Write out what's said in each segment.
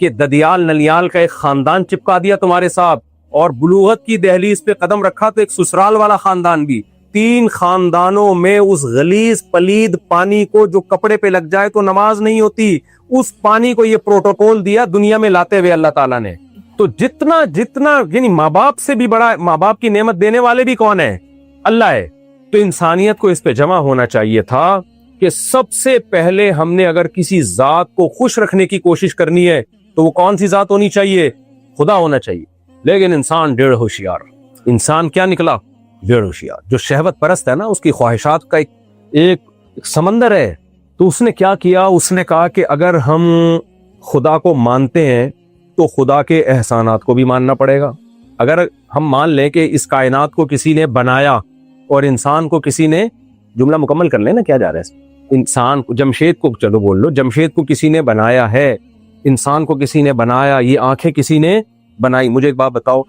کہ ددیال نلیال کا ایک خاندان چپکا دیا تمہارے ساتھ, اور بلوغت کی دہلیز پہ قدم رکھا تو ایک سسرال والا خاندان بھی. 3 خاندانوں میں اس غلیظ پلید پانی کو جو کپڑے پہ لگ جائے تو نماز نہیں ہوتی, اس پانی کو یہ پروٹوکول دیا دنیا میں لاتے ہوئے اللہ تعالیٰ نے. تو جتنا یعنی ماں باپ سے بھی بڑا, ماں باپ کی نعمت دینے والے بھی کون ہے؟ اللہ ہے. تو انسانیت کو اس پہ جمع ہونا چاہیے تھا کہ سب سے پہلے ہم نے اگر کسی ذات کو خوش رکھنے کی کوشش کرنی ہے تو وہ کون سی ذات ہونی چاہیے؟ خدا ہونا چاہیے. لیکن انسان ڈیڑھ ہوشیار. انسان کیا نکلا؟ ڈیڑھ ہوشیار. جو شہوت پرست ہے نا, اس کی خواہشات کا ایک سمندر ہے. تو اس نے کیا کیا؟ اس نے کہا کہ اگر ہم خدا کو مانتے ہیں تو خدا کے احسانات کو بھی ماننا پڑے گا. اگر ہم مان لیں کہ اس کائنات کو کسی نے بنایا اور انسان کو کسی نے, جملہ مکمل کر لیں نا, کیا جا رہا ہے, انسان کو, جمشید کو, چلو بول لو, جمشید کو کسی نے بنایا ہے, انسان کو کسی نے بنایا, یہ آنکھیں کسی نے بنائی. مجھے ایک بات بتاؤ,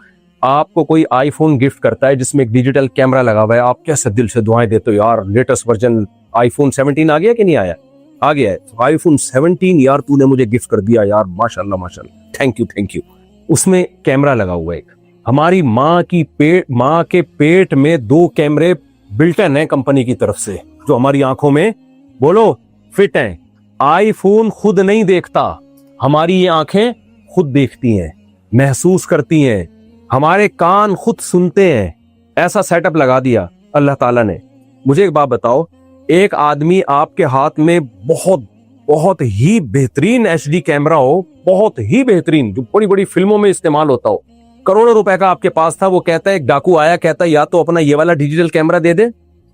آپ کو کوئی آئی فون گفٹ کرتا ہے جس میں ایک ڈیجیٹل کیمرہ لگا ہوا ہے, آپ کیسے دل سے دعائیں دیتے ہو, یار لیٹسٹ ورژن آئی فون 17 آ گیا کہ نہیں آیا؟ آ گیا ہے. آئی فون 17 یار تو نے مجھے گفٹ کر دیا یار, ماشاء اللہ ماشاء اللہ, تھینک یو. اس میں کیمرہ لگا ہوا ہے. ہماری ماں کے پیٹ میں 2 کیمرے بلٹن ہیں کمپنی کی طرف سے جو ہماری آنکھوں میں بولو فٹ ہیں. آئی فون خود نہیں دیکھتا, ہماری یہ آنکھیں خود دیکھتی ہیں, محسوس کرتی ہیں, ہمارے کان خود سنتے ہیں. ایسا سیٹ اپ لگا دیا اللہ تعالیٰ نے. مجھے ایک بات بتاؤ, ایک آدمی آپ کے ہاتھ میں بہت ہی بہترین HD کیمرہ ہو, بہت ہی بہترین, جو بڑی بڑی فلموں میں استعمال ہوتا ہو, کروڑوں روپے کا آپ کے پاس تھا, وہ کہتا ہے, ایک ڈاکو آیا کہتا ہے یا تو اپنا یہ والا ڈیجیٹل کیمرہ دے دے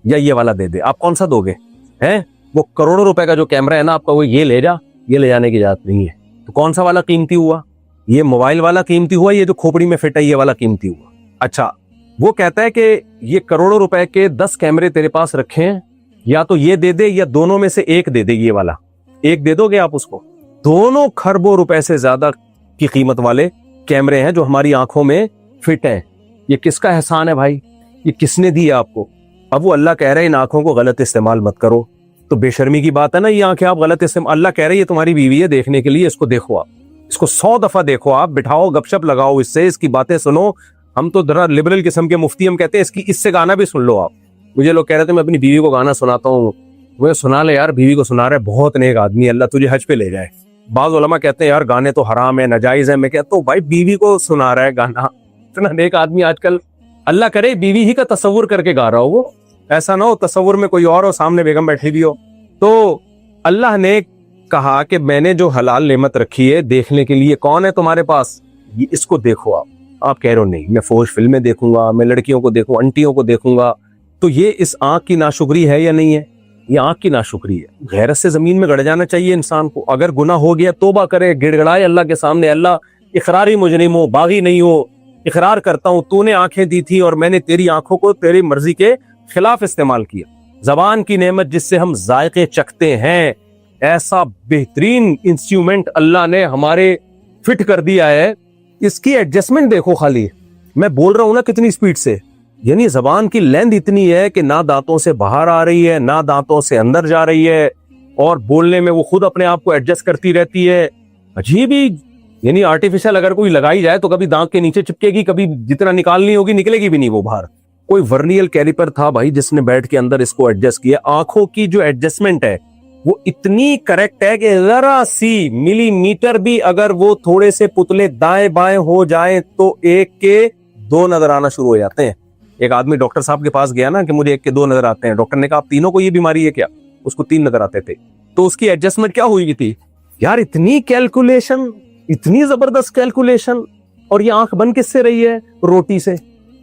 یا یہ والا دے دے, آپ کون سا دو گے؟ ہیں وہ کروڑوں روپے کا جو کیمرہ ہے نا آپ کا, وہ یہ لے جا, یہ لے جانے کی اجازت نہیں ہے. تو کون سا والا قیمتی ہوا؟ یہ موبائل والا قیمتی ہوا, یہ جو کھوپڑی میں فٹ ہے یہ والا قیمتی ہوا. اچھا, وہ کہتا ہے کہ یہ کروڑوں روپے کے 10 کیمرے تیرے پاس رکھے ہیں, یا تو یہ دے دے یا دونوں میں سے ایک دے دے, یہ والا ایک دے دو گے آپ اس کو. دونوں کھربوں روپے سے زیادہ کی قیمت والے کیمرے ہیں جو ہماری آنکھوں میں فٹ ہیں. یہ کس کا احسان ہے بھائی؟ یہ کس نے دی آپ کو؟ اب وہ اللہ کہہ رہے ہیں ان آنکھوں کو غلط استعمال مت کرو, تو بے شرمی کی بات ہے نا, یہ آنکھیں آپ غلط استعمال, اللہ کہہ رہے ہیں یہ تمہاری بیوی ہے دیکھنے کے لیے, اس کو دیکھو, آپ اس کو 100 دفعہ دیکھو, آپ بٹھاؤ, گپ شپ لگاؤ اس سے, اس کی باتیں سنو. ہم تو ذرا لبرل قسم کے مفتی, ہم کہتے ہیں اس سے گانا بھی سن لو آپ. مجھے لوگ کہہ رہے تھے میں اپنی بیوی کو گانا سناتا ہوں, مجھے سنا لے یار, بیوی کو سنا رہا ہے, بہت نیک آدمی, اللہ تجھے حج پہ لے جائے. بعض علماء کہتے ہیں یار گانے تو حرام ہے, ناجائز ہے. میں کہتا ہوں بھائی بیوی کو سنا رہا ہے گانا, اتنا نیک آدمی آج کل, اللہ کرے بیوی ہی کا تصور کر کے گا رہا ہو, وہ ایسا نہ ہو تصور میں کوئی اور ہو, سامنے بیگم بیٹھی بھی ہو. تو اللہ نے کہا کہ میں نے جو حلال نعمت رکھی ہے دیکھنے کے لیے, کون ہے تمہارے پاس, اس کو دیکھو. آپ کہہ رہے ہو نہیں میں فوش فلمیں دیکھوں گا, میں لڑکیوں کو دیکھوں, انٹیوں کو دیکھوں گا, تو یہ اس آنکھ کی ناشکری ہے یا نہیں ہے؟ یہ آنکھ کی ناشکری ہے. غیرت سے زمین میں گڑ جانا چاہیے انسان کو. اگر گناہ ہو گیا توبہ کرے, گڑ گڑائے اللہ کے سامنے, اللہ اقراری مجرم ہو, باغی نہیں ہو, اقرار کرتا ہوں تو نے آنکھیں دی تھی اور میں نے تیری آنکھوں کو تیری مرضی کے خلاف استعمال کیا. زبان کی نعمت جس سے ہم ذائقے چکھتے ہیں, ایسا بہترین انسٹرومنٹ اللہ نے ہمارے فٹ کر دیا ہے, اس کی ایڈجسٹمنٹ دیکھو خالی. میں بول رہا ہوں نا کتنی سپیڈ سے, یعنی زبان کی لینتھ اتنی ہے کہ نہ دانتوں سے باہر آ رہی ہے نہ دانتوں سے اندر جا رہی ہے, اور بولنے میں وہ خود اپنے آپ کو ایڈجسٹ کرتی رہتی ہے. عجیب ہی, یعنی آرٹیفیشل اگر کوئی لگائی جائے تو کبھی دانت کے نیچے چپکے گی, کبھی جتنا نکالنی ہوگی نکلے گی بھی نہیں وہ باہر. کوئی ورنیل کیلیپر تھا بھائی جس نے بیٹھ کے اندر اس کو ایڈجسٹ کیا. آنکھوں کی جو ایڈجسٹمنٹ ہے وہ اتنی کریکٹ ہے کہ ذرا سی ملی میٹر بھی اگر وہ تھوڑے سے پتلے دائیں بائیں ہو جائیں تو 1 کے 2 نظر آنا شروع ہو جاتے ہیں. ایک آدمی ڈاکٹر صاحب کے پاس گیا نا کہ مجھے 1 کے 2 نظر آتے ہیں. ڈاکٹر نے کہا آپ تینوں کو یہ بیماری ہے کیا؟ اس کو 3 نظر آتے تھے. تو اس کی ایڈجسٹمنٹ کیا ہوئی تھی یار؟ اتنی کیلکولیشن, اتنی زبردست کیلکولیشن. اور یہ آنکھ بن کس سے رہی ہے؟ روٹی سے.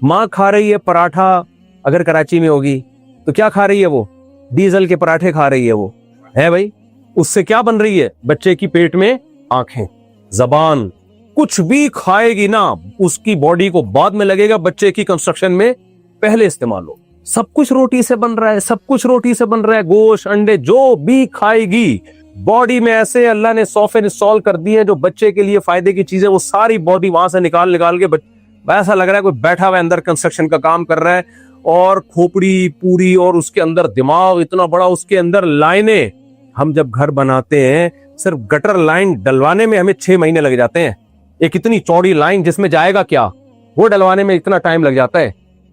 ماں کھا رہی ہے پراٹھا, اگر کراچی میں ہوگی تو کیا کھا رہی ہے وہ؟ ڈیزل کے پراٹھے کھا رہی ہے وہ, ہے بھائی. اس سے کیا بن رہی ہے؟ بچے کی پیٹ میں آنکھیں. زبان کچھ بھی کھائے گی نا اس کی باڈی کو بعد میں لگے گا, بچے کی کنسٹرکشن میں پہلے استعمال ہو. سب کچھ روٹی سے بن رہا ہے, سب کچھ روٹی سے بن رہا ہے, گوشت انڈے جو بھی کھائے گی باڈی میں ایسے اللہ نے سافٹ انسٹال کر دی ہے جو بچے کے لیے فائدے کی چیزیں, وہ ساری باڈی وہاں سے نکال کے ایسا لگ رہا ہے کوئی بیٹھا ہوا اندر کنسٹرکشن کا کام کر رہا ہے. اور کھوپڑی پوری, اور اس کے اندر دماغ اتنا بڑا, اس کے اندر لائنیں. ہم جب گھر بناتے ہیں صرف گٹر لائن ڈلوانے میں ہمیں 6 مہینے لگ جاتے ہیں. ایک اتنی چوڑی لائن جس میں جائے گا کیا, وہ ڈلوانے میں اتنا ٹائم لگ جاتا ہے.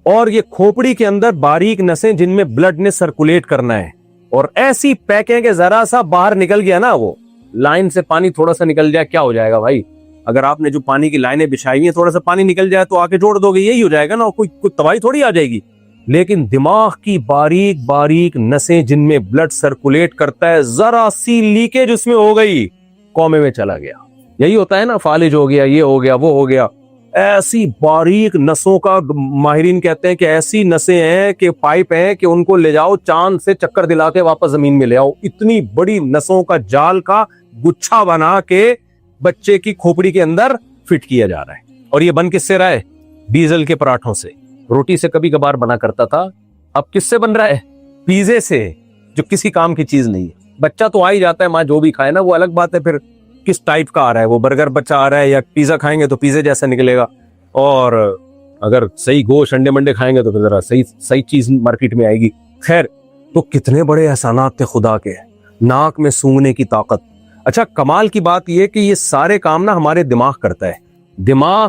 اور یہ کھوپڑی کے اندر باریک نسیں جن میں بلڈ نے سرکولیٹ کرنا ہے, اور ایسی پیکیں کہ ذرا سا باہر نکل گیا نا, وہ لائن سے پانی تھوڑا سا نکل جائے کیا ہو جائے گا بھائی. اگر آپ نے جو پانی کی لائنیں بچھائی ہیں تھوڑا سا پانی نکل جائے تو آ کے جوڑ دو گے, یہی ہو جائے گا نا, کوئی تباہی تھوڑی آ جائے گی. لیکن دماغ کی باریک باریک نسیں جن میں بلڈ سرکولیٹ کرتا ہے, ذرا سی لیکیج اس میں ہو گئی, کومے میں چلا گیا. یہی ہوتا ہے نا, فالج ہو گیا, یہ ہو گیا, وہ ہو گیا. ایسی باریک نسوں کا ماہرین کہتے ہیں کہ ایسی نسیں ہیں کہ پائپ ہیں کہ ان کو لے جاؤ چاند سے چکر دلا کے واپس زمین میں لے آؤ. اتنی بڑی نسوں کا جال کا گچھا بنا کے بچے کی کھوپڑی کے اندر فٹ کیا جا رہا ہے. اور یہ بن کس سے رہا ہے؟ ڈیزل کے پراٹھوں سے. روٹی سے کبھی کبھار بنا کرتا تھا, اب کس سے بن رہا ہے؟ پیزے سے, جو کسی کام کی چیز نہیں ہے. بچہ تو آ ہی جاتا ہے, ماں جو بھی کھائے نا, وہ الگ بات ہے پھر کس ٹائپ کا آ رہا ہے. وہ برگر بچہ آ رہا ہے یا پیزا کھائیں گے تو پیزے جیسا نکلے گا, اور اگر صحیح گوشت انڈے منڈے کھائیں گے تو پھر ذرا صحیح چیز مارکیٹ میں آئے گی. خیر, تو کتنے بڑے احسانات تھے خدا کے, ناک میں سونگنے کی طاقت. اچھا, کمال کی بات یہ کہ یہ سارے کام نا ہمارے دماغ کرتا ہے. دماغ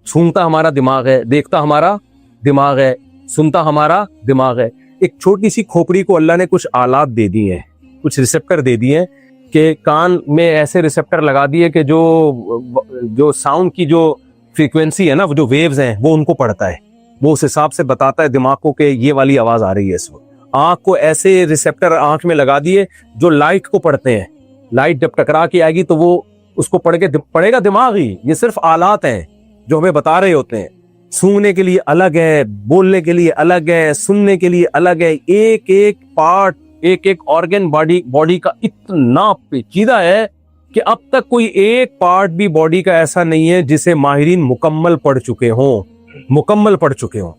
سونگتا ہمارا دماغ ہے, دیکھتا ہمارا دماغ ہے, سنتا ہمارا دماغ ہے. ایک چھوٹی سی کھوپڑی کو اللہ نے کچھ آلات دے دی ہیں, کچھ ریسپٹر دے دیے ہیں کہ کان میں ایسے ریسپٹر لگا دیے کہ جو ساؤنڈ کی جو فریکوینسی ہے نا, وہ جو ویوز ہیں وہ ان کو پڑھتا ہے, وہ اس حساب سے بتاتا ہے دماغ کو کہ یہ والی آواز آ رہی ہے اس وقت. آنکھ کو ایسے ریسپٹر آنکھ میں لگا دیے جو لائٹ کو پڑھتے ہیں. لائٹ جب ٹکرا کے آئے گی تو وہ اس کو پڑھے گا دماغ ہی. یہ صرف آلات ہیں جو ہمیں بتا رہے ہوتے ہیں. سونگنے کے لیے الگ ہے, بولنے کے لیے الگ ہے, سننے کے لیے الگ ہے. ایک ایک پارٹ, ایک ایک آرگن باڈی کا اتنا پیچیدہ ہے کہ اب تک کوئی ایک پارٹ بھی باڈی کا ایسا نہیں ہے جسے ماہرین مکمل پڑھ چکے ہوں.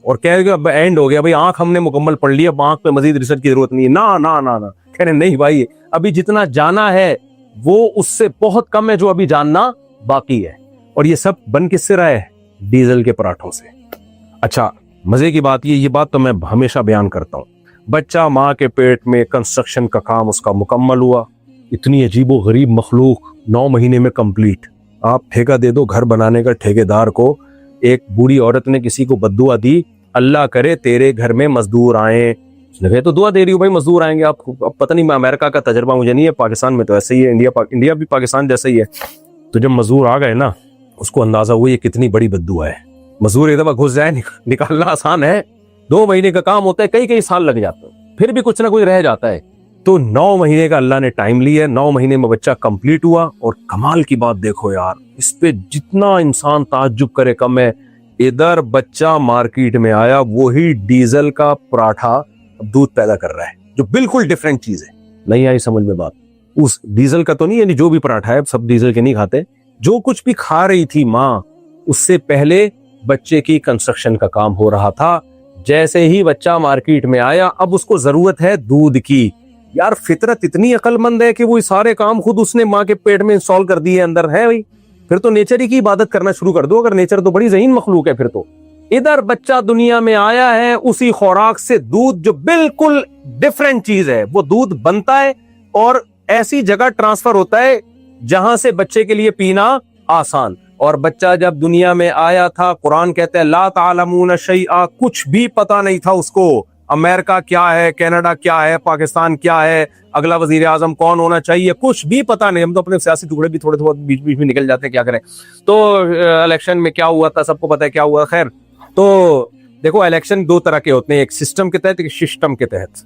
اور کہہ گے اب اینڈ ہو گیا بھائی, آنکھ ہم نے مکمل پڑھ لی, اب آنکھ پہ مزید ریسرچ کی ضرورت نہیں ہے. نا کہہ رہے نہیں بھائی, ابھی جتنا جانا ہے وہ اس سے بہت کم ہے جو ابھی جاننا باقی ہے. اور یہ سب بن کس سے رہا ہے؟ ڈیزل کے پراٹھوں سے. اچھا, مزے کی بات یہ بات تو میں ہمیشہ بیان کرتا ہوں, بچہ ماں کے پیٹ میں کنسٹرکشن کا کام اس کا مکمل ہوا. اتنی عجیب و غریب مخلوق 9 مہینے میں کمپلیٹ. آپ ٹھیکہ دے دو گھر بنانے کا ٹھیکیدار کو. ایک بوڑھی عورت نے کسی کو بددعا دی, اللہ کرے تیرے گھر میں مزدور آئیں. اس نے کہا تو دعا دے رہی ہوں بھائی, مزدور آئیں گے. آپ کو اب پتہ نہیں, امریکہ کا تجربہ مجھے نہیں ہے, پاکستان میں تو ایسے ہی ہے, انڈیا بھی پاکستان جیسا ہی ہے. تو جب مزدور آ گئے نا, اس کو اندازہ ہوا یہ کتنی بڑی بددعا ہے. مزدور ایک دفعہ گھس جائے, نکالنا آسان ہے, 2 مہینے کا کام ہوتا ہے, کئی سال لگ جاتے ہیں, پھر بھی کچھ نہ کچھ رہ جاتا ہے. تو 9 مہینے کا اللہ نے ٹائم لیا, 9 مہینے میں بچہ کمپلیٹ ہوا. اور کمال کی بات دیکھو یار, اس پہ جتنا انسان تعجب کرے کم ہے. ادھر بچہ مارکیٹ میں آیا, وہی ڈیزل کا پراٹھا اب دودھ پیدا کر رہا ہے, جو بالکل ڈیفرنٹ چیز ہے. نہیں آئی سمجھ میں بات؟ اس ڈیزل کا تو نہیں, یعنی جو بھی پراٹھا ہے, سب ڈیزل کے نہیں کھاتے, جو کچھ بھی کھا رہی تھی ماں, اس سے پہلے بچے کی کنسٹرکشن کا کام ہو رہا تھا. جیسے ہی بچہ مارکیٹ میں آیا, اب اس کو ضرورت ہے دودھ کی. یار فطرت اتنی عقل مند ہے کہ وہ سارے کام خود اس نے ماں کے پیٹ میں انسٹال کر دیے اندر ہے. بھائی پھر تو نیچر ہی کی عبادت کرنا شروع کر دو, اگر نیچر تو بڑی ذہین مخلوق ہے پھر تو. ادھر بچہ دنیا میں آیا ہے, اسی خوراک سے دودھ جو بالکل ڈیفرنٹ چیز ہے, وہ دودھ بنتا ہے اور ایسی جگہ ٹرانسفر ہوتا ہے جہاں سے بچے کے لیے پینا آسان. اور بچہ جب دنیا میں آیا تھا, قرآن کہتا ہے لا تعلمون شیئا, کچھ بھی پتا نہیں تھا اس کو. امریکہ کیا ہے, کینیڈا کیا ہے, پاکستان کیا ہے, اگلا وزیر اعظم کون ہونا چاہیے, کچھ بھی پتا نہیں. ہم تو اپنے سیاسی ٹکڑے بھی تھوڑے تھوڑے بیچ میں نکل جاتے ہیں, کیا کریں. تو الیکشن میں کیا ہوا تھا سب کو پتا ہے کیا ہوا. خیر, تو دیکھو الیکشن 2 طرح کے ہوتے ہیں, ایک سسٹم کے تحت, ایک سسٹم کے تحت.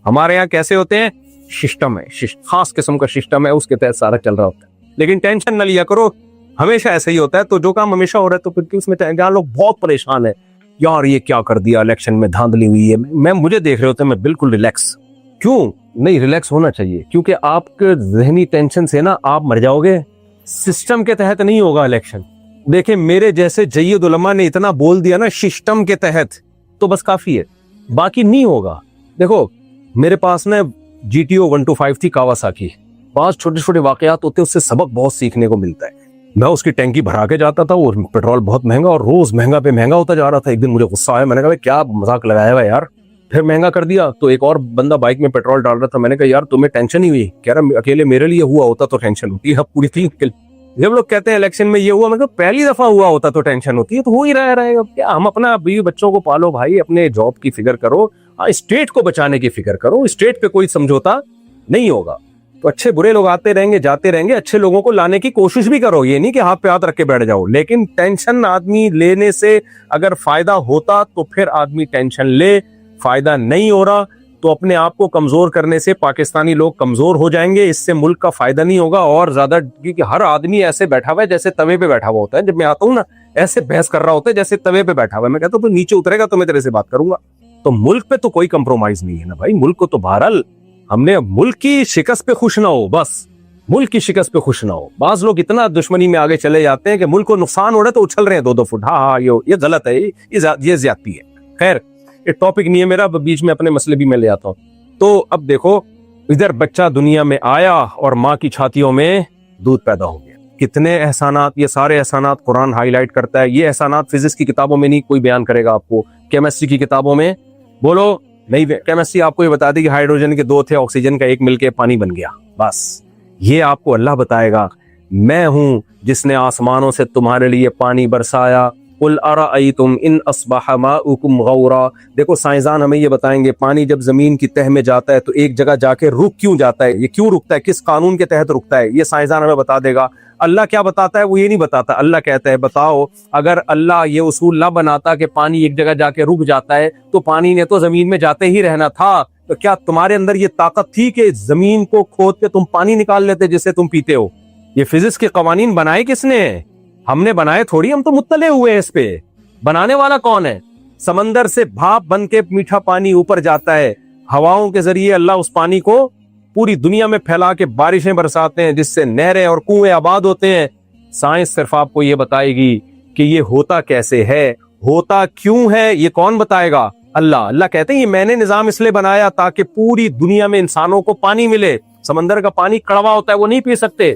ہمارے یہاں کیسے ہوتے ہیں؟ سسٹم ہے, خاص قسم کا سسٹم ہے, اس کے تحت سارا چل رہا ہوتا ہے. لیکن ٹینشن نہ لیا کرو, ہمیشہ ایسا ہی ہوتا ہے. تو جو کام ہمیشہ ہو رہا ہے تو پھر اس میں جہاں لوگ بہت پریشان ہیں, یار یہ کیا کر دیا, الیکشن میں دھاندلی ہوئی ہے. میں مجھے دیکھ رہے ہوتے ہیں, میں بالکل ریلیکس. کیوں نہیں ریلیکس ہونا چاہیے؟ کیونکہ آپ کے ذہنی ٹینشن سے نا آپ مر جاؤ گے. سسٹم کے تحت نہیں ہوگا الیکشن. دیکھیں میرے جیسے جید علماء نے اتنا بول دیا نا سسٹم کے تحت, تو بس کافی ہے, باقی نہیں ہوگا. دیکھو میرے پاس نا GTO 125 تھی کاواساکی. 5 چھوٹے چھوٹے واقعات ہوتے ہیں, اس سے سبق بہت سیکھنے کو ملتا ہے. میں اس کی ٹینکی بھرا کے جاتا تھا, اور پیٹرول بہت مہنگا, اور روز مہنگا پہ مہنگا ہوتا جا رہا تھا. ایک دن مجھے غصہ آیا, میں نے کہا کیا مذاق لگایا ہوا یار, پھر مہنگا کر دیا. تو ایک اور بندہ بائک میں پیٹرول ڈال رہا تھا, میں نے کہا یار تمہیں ٹینشن نہیں ہوئی؟ کہہ رہا اکیلے میرے لیے ہوا ہوتا تو ٹینشن ہوتی ہے, اب پوری تھی. جب لوگ کہتے ہیں الیکشن میں یہ ہوا, میں کہا پہلی دفعہ ہوا ہوتا تو ٹینشن ہوتی ہے, تو ہو ہی رہے گا کیا. ہم اپنا بیوی بچوں کو پالو بھائی, اپنے جاب کی فکر کرو, اسٹیٹ کو بچانے کی فکر کرو, اسٹیٹ پہ کوئی سمجھوتا نہیں ہوگا. تو اچھے برے لوگ آتے رہیں گے جاتے رہیں گے, اچھے لوگوں کو لانے کی کوشش بھی کرو, یہ نہیں کہ ہاتھ پہ ہاتھ رکھ کے بیٹھ جاؤ. لیکن ٹینشن آدمی لینے سے اگر فائدہ ہوتا تو پھر آدمی ٹینشن لے, فائدہ نہیں ہو رہا تو اپنے آپ کو کمزور کرنے سے پاکستانی لوگ کمزور ہو جائیں گے, اس سے ملک کا فائدہ نہیں ہوگا. اور زیادہ کیونکہ ہر آدمی ایسے بیٹھا ہوا ہے جیسے توے پہ بیٹھا ہوا ہوتا ہے. جب میں آتا ہوں نا ایسے بحث کر رہا ہوتا ہے جیسے توے پہ بیٹھا ہوا ہے. میں کہتا ہوں تو نیچے اترے گا تو میں تیرے سے بات کروں گا. تو ملک پہ تو کوئی کمپرومائز نہیں ہے نا بھائی. ملک کو تو بہرحال ہم نے ملک کی شکست پہ خوش نہ ہو, بس ملک کی شکست پہ خوش نہ ہو. بعض لوگ اتنا دشمنی میں آگے چلے جاتے ہیں کہ ملک کو نقصان ہو رہا ہے تو اچھل رہے ہیں 2-2 فٹ. ہاں یہ غلط ہے, یہ زیادتی ہے. خیر یہ ٹاپک نہیں ہے میرا, بیچ میں اپنے مسئلے بھی میں لے آتا ہوں. تو اب دیکھو ادھر بچہ دنیا میں آیا اور ماں کی چھاتیوں میں دودھ پیدا ہو گیا. کتنے احسانات, یہ سارے احسانات قرآن ہائی لائٹ کرتا ہے. یہ احسانات فزکس کی کتابوں میں نہیں کوئی بیان کرے گا آپ کو, کیمسٹری کی کتابوں میں بولو نہیں. کیمسٹری آپ کو یہ بتا دے کہ ہائیڈروجن کے 2 تھے, آکسیجن کا 1 مل کے پانی بن گیا, بس. یہ آپ کو اللہ بتائے گا. میں ہوں جس نے آسمانوں سے تمہارے لیے پانی برسایا. قل ارأیتم ان اصبح ماؤکم غورا. دیکھو سائنسدان ہمیں یہ بتائیں گے پانی جب زمین کی تہ میں جاتا ہے تو ایک جگہ جا کے رک کیوں جاتا ہے, یہ کیوں رکتا ہے, کس قانون کے تحت رکتا ہے, یہ سائنسدان ہمیں بتا دے گا. اللہ کیا بتاتا ہے وہ یہ نہیں بتاتا. اللہ کہتا ہے بتاؤ اگر اللہ یہ اصول نہ بناتا کہ پانی ایک جگہ جا کے رک جاتا ہے تو پانی نے تو زمین میں جاتے ہی رہنا تھا. تو کیا تمہارے اندر یہ طاقت تھی کہ زمین کو کھود کے تم پانی نکال لیتے جسے تم پیتے ہو؟ یہ فزکس کے قوانین بنائے کس نے؟ ہم نے بنائے تھوڑی, ہم تو مطلع ہوئے ہیں اس پہ. بنانے والا کون ہے؟ سمندر سے بھاپ بن کے میٹھا پانی اوپر جاتا ہے, ہواؤں کے ذریعے اللہ اس پانی کو پوری دنیا میں پھیلا کے بارشیں برساتے ہیں جس سے نہریں اور کنویں آباد ہوتے ہیں. سائنس صرف آپ کو یہ بتائے گی کہ یہ ہوتا کیسے ہے, ہوتا کیوں ہے, یہ کون بتائے گا؟ اللہ کہتے ہیں یہ میں نے نظام اس لیے بنایا تاکہ پوری دنیا میں انسانوں کو پانی ملے. سمندر کا پانی کڑوا ہوتا ہے, وہ نہیں پی سکتے.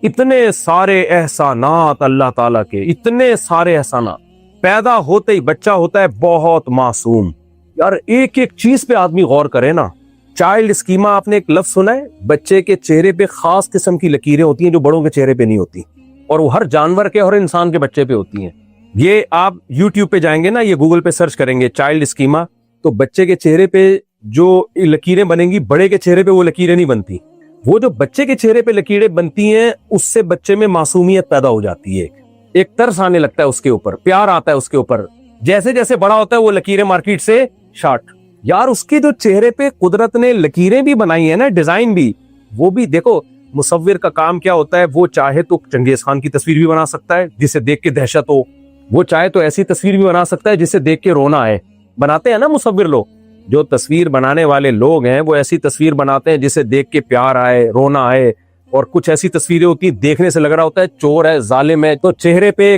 اتنے سارے احسانات اللہ تعالیٰ کے, اتنے سارے احسانات. پیدا ہوتے ہی بچہ ہوتا ہے بہت معصوم. یار ایک ایک چیز پہ آدمی غور کرے نا. چائلڈ اسکیما آپ نے ایک لفظ سنا ہے؟ بچے کے چہرے پہ خاص قسم کی لکیریں ہوتی ہیں جو بڑوں کے چہرے پہ نہیں ہوتی, اور وہ ہر جانور کے اور انسان کے بچے پہ ہوتی ہیں. یہ آپ یوٹیوب پہ جائیں گے نا, یہ گوگل پہ سرچ کریں گے چائلڈ اسکیما, تو بچے کے چہرے پہ جو لکیریں بنیں گی بڑے کے چہرے پہ وہ لکیریں نہیں بنتی. وہ جو بچے کے چہرے پہ لکیریں بنتی ہیں اس سے بچے میں معصومیت پیدا ہو جاتی ہے, ایک ترس آنے لگتا ہے اس کے اوپر, پیار آتا ہے اس کے اوپر. جیسے جیسے بڑا ہوتا ہے وہ لکیریں مارکیٹ سے شارٹ. یار اس کے جو چہرے پہ قدرت نے لکیریں بھی بنائی ہیں نا, ڈیزائن بھی, وہ بھی دیکھو. مصور کا کام کیا ہوتا ہے, وہ چاہے تو چنگیز خان کی تصویر بھی بنا سکتا ہے جسے دیکھ کے دہشت ہو, وہ چاہے تو ایسی تصویر بھی بنا سکتا ہے جسے دیکھ کے رونا آئے. بناتے ہیں نا مصور لوگ, جو تصویر بنانے والے لوگ ہیں وہ ایسی تصویر بناتے ہیں جسے دیکھ کے پیار آئے, رونا آئے. اور کچھ ایسی تصویریں ہوتی ہیں دیکھنے سے لگ رہا ہوتا ہے چور ہے, ظالم ہے, تو چہرے پہ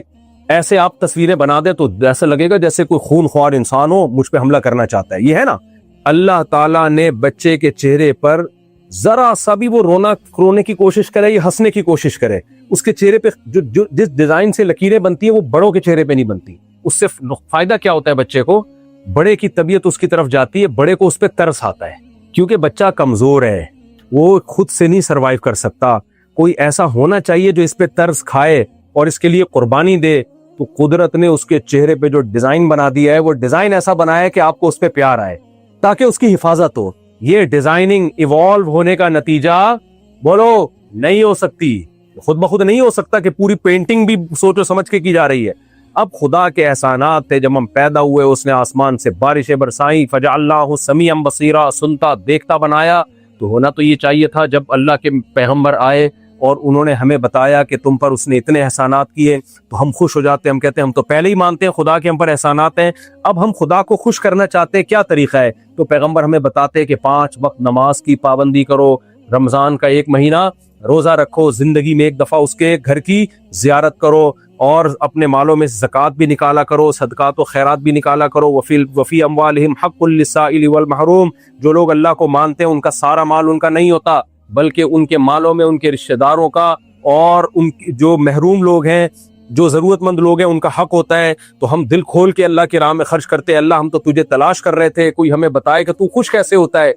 ایسے آپ تصویریں بنا دیں تو ایسا لگے گا جیسے کوئی خون خوار انسان ہو, مجھ پہ حملہ کرنا چاہتا ہے. یہ ہے نا, اللہ تعالیٰ نے بچے کے چہرے پر ذرا سا بھی وہ رونے کی کوشش کرے یا ہنسنے کی کوشش کرے, اس کے چہرے پہ جو جس ڈیزائن سے لکیریں بنتی ہیں وہ بڑوں کے چہرے پہ نہیں بنتی. اس سے فائدہ کیا ہوتا ہے بچے کو؟ بڑے کی طبیعت اس کی طرف جاتی ہے, بڑے کو اس پہ ترس آتا ہے کیونکہ بچہ کمزور ہے, وہ خود سے نہیں سروائیو کر سکتا. کوئی ایسا ہونا چاہیے جو اس پہ ترس کھائے اور اس کے لیے قربانی دے. تو قدرت نے اس کے چہرے پہ جو ڈیزائن بنا دیا ہے وہ ڈیزائن ایسا بنایا ہے کہ آپ کو اس پہ پیار آئے تاکہ اس کی حفاظت ہو. یہ ڈیزائننگ ایوالو ہونے کا نتیجہ بولو نہیں ہو سکتی, خود بخود نہیں ہو سکتا کہ پوری پینٹنگ بھی سوچو سمجھ کے کی جا رہی ہے. اب خدا کے احسانات تھے, جب ہم پیدا ہوئے اس نے آسمان سے بارشیں برسائیں, فجعلناہ سمیعا بصیرا, سنتا دیکھتا بنایا. تو ہونا تو یہ چاہیے تھا جب اللہ کے پیغمبر آئے اور انہوں نے ہمیں بتایا کہ تم پر اس نے اتنے احسانات کیے تو ہم خوش ہو جاتے. ہم کہتے ہیں ہم تو پہلے ہی مانتے ہیں خدا کے ہم پر احسانات ہیں, اب ہم خدا کو خوش کرنا چاہتے ہیں, کیا طریقہ ہے؟ تو پیغمبر ہمیں بتاتے کہ 5 وقت نماز کی پابندی کرو, رمضان کا 1 مہینہ روزہ رکھو, زندگی میں 1 دفعہ اس کے گھر کی زیارت کرو, اور اپنے مالوں میں زکوٰۃ بھی نکالا کرو, صدقات و خیرات بھی نکالا کرو. وفی اموالہم حق للسائل والمحروم. جو لوگ اللہ کو مانتے ہیں ان کا سارا مال ان کا نہیں ہوتا, بلکہ ان کے مالوں میں ان کے رشتہ داروں کا اور ان جو محروم لوگ ہیں جو ضرورت مند لوگ ہیں ان کا حق ہوتا ہے تو ہم دل کھول کے اللہ کی راہ میں خرچ کرتے ہیں. اللہ ہم تو تجھے تلاش کر رہے تھے, کوئی ہمیں بتائے کہ تو خوش کیسے ہوتا ہے.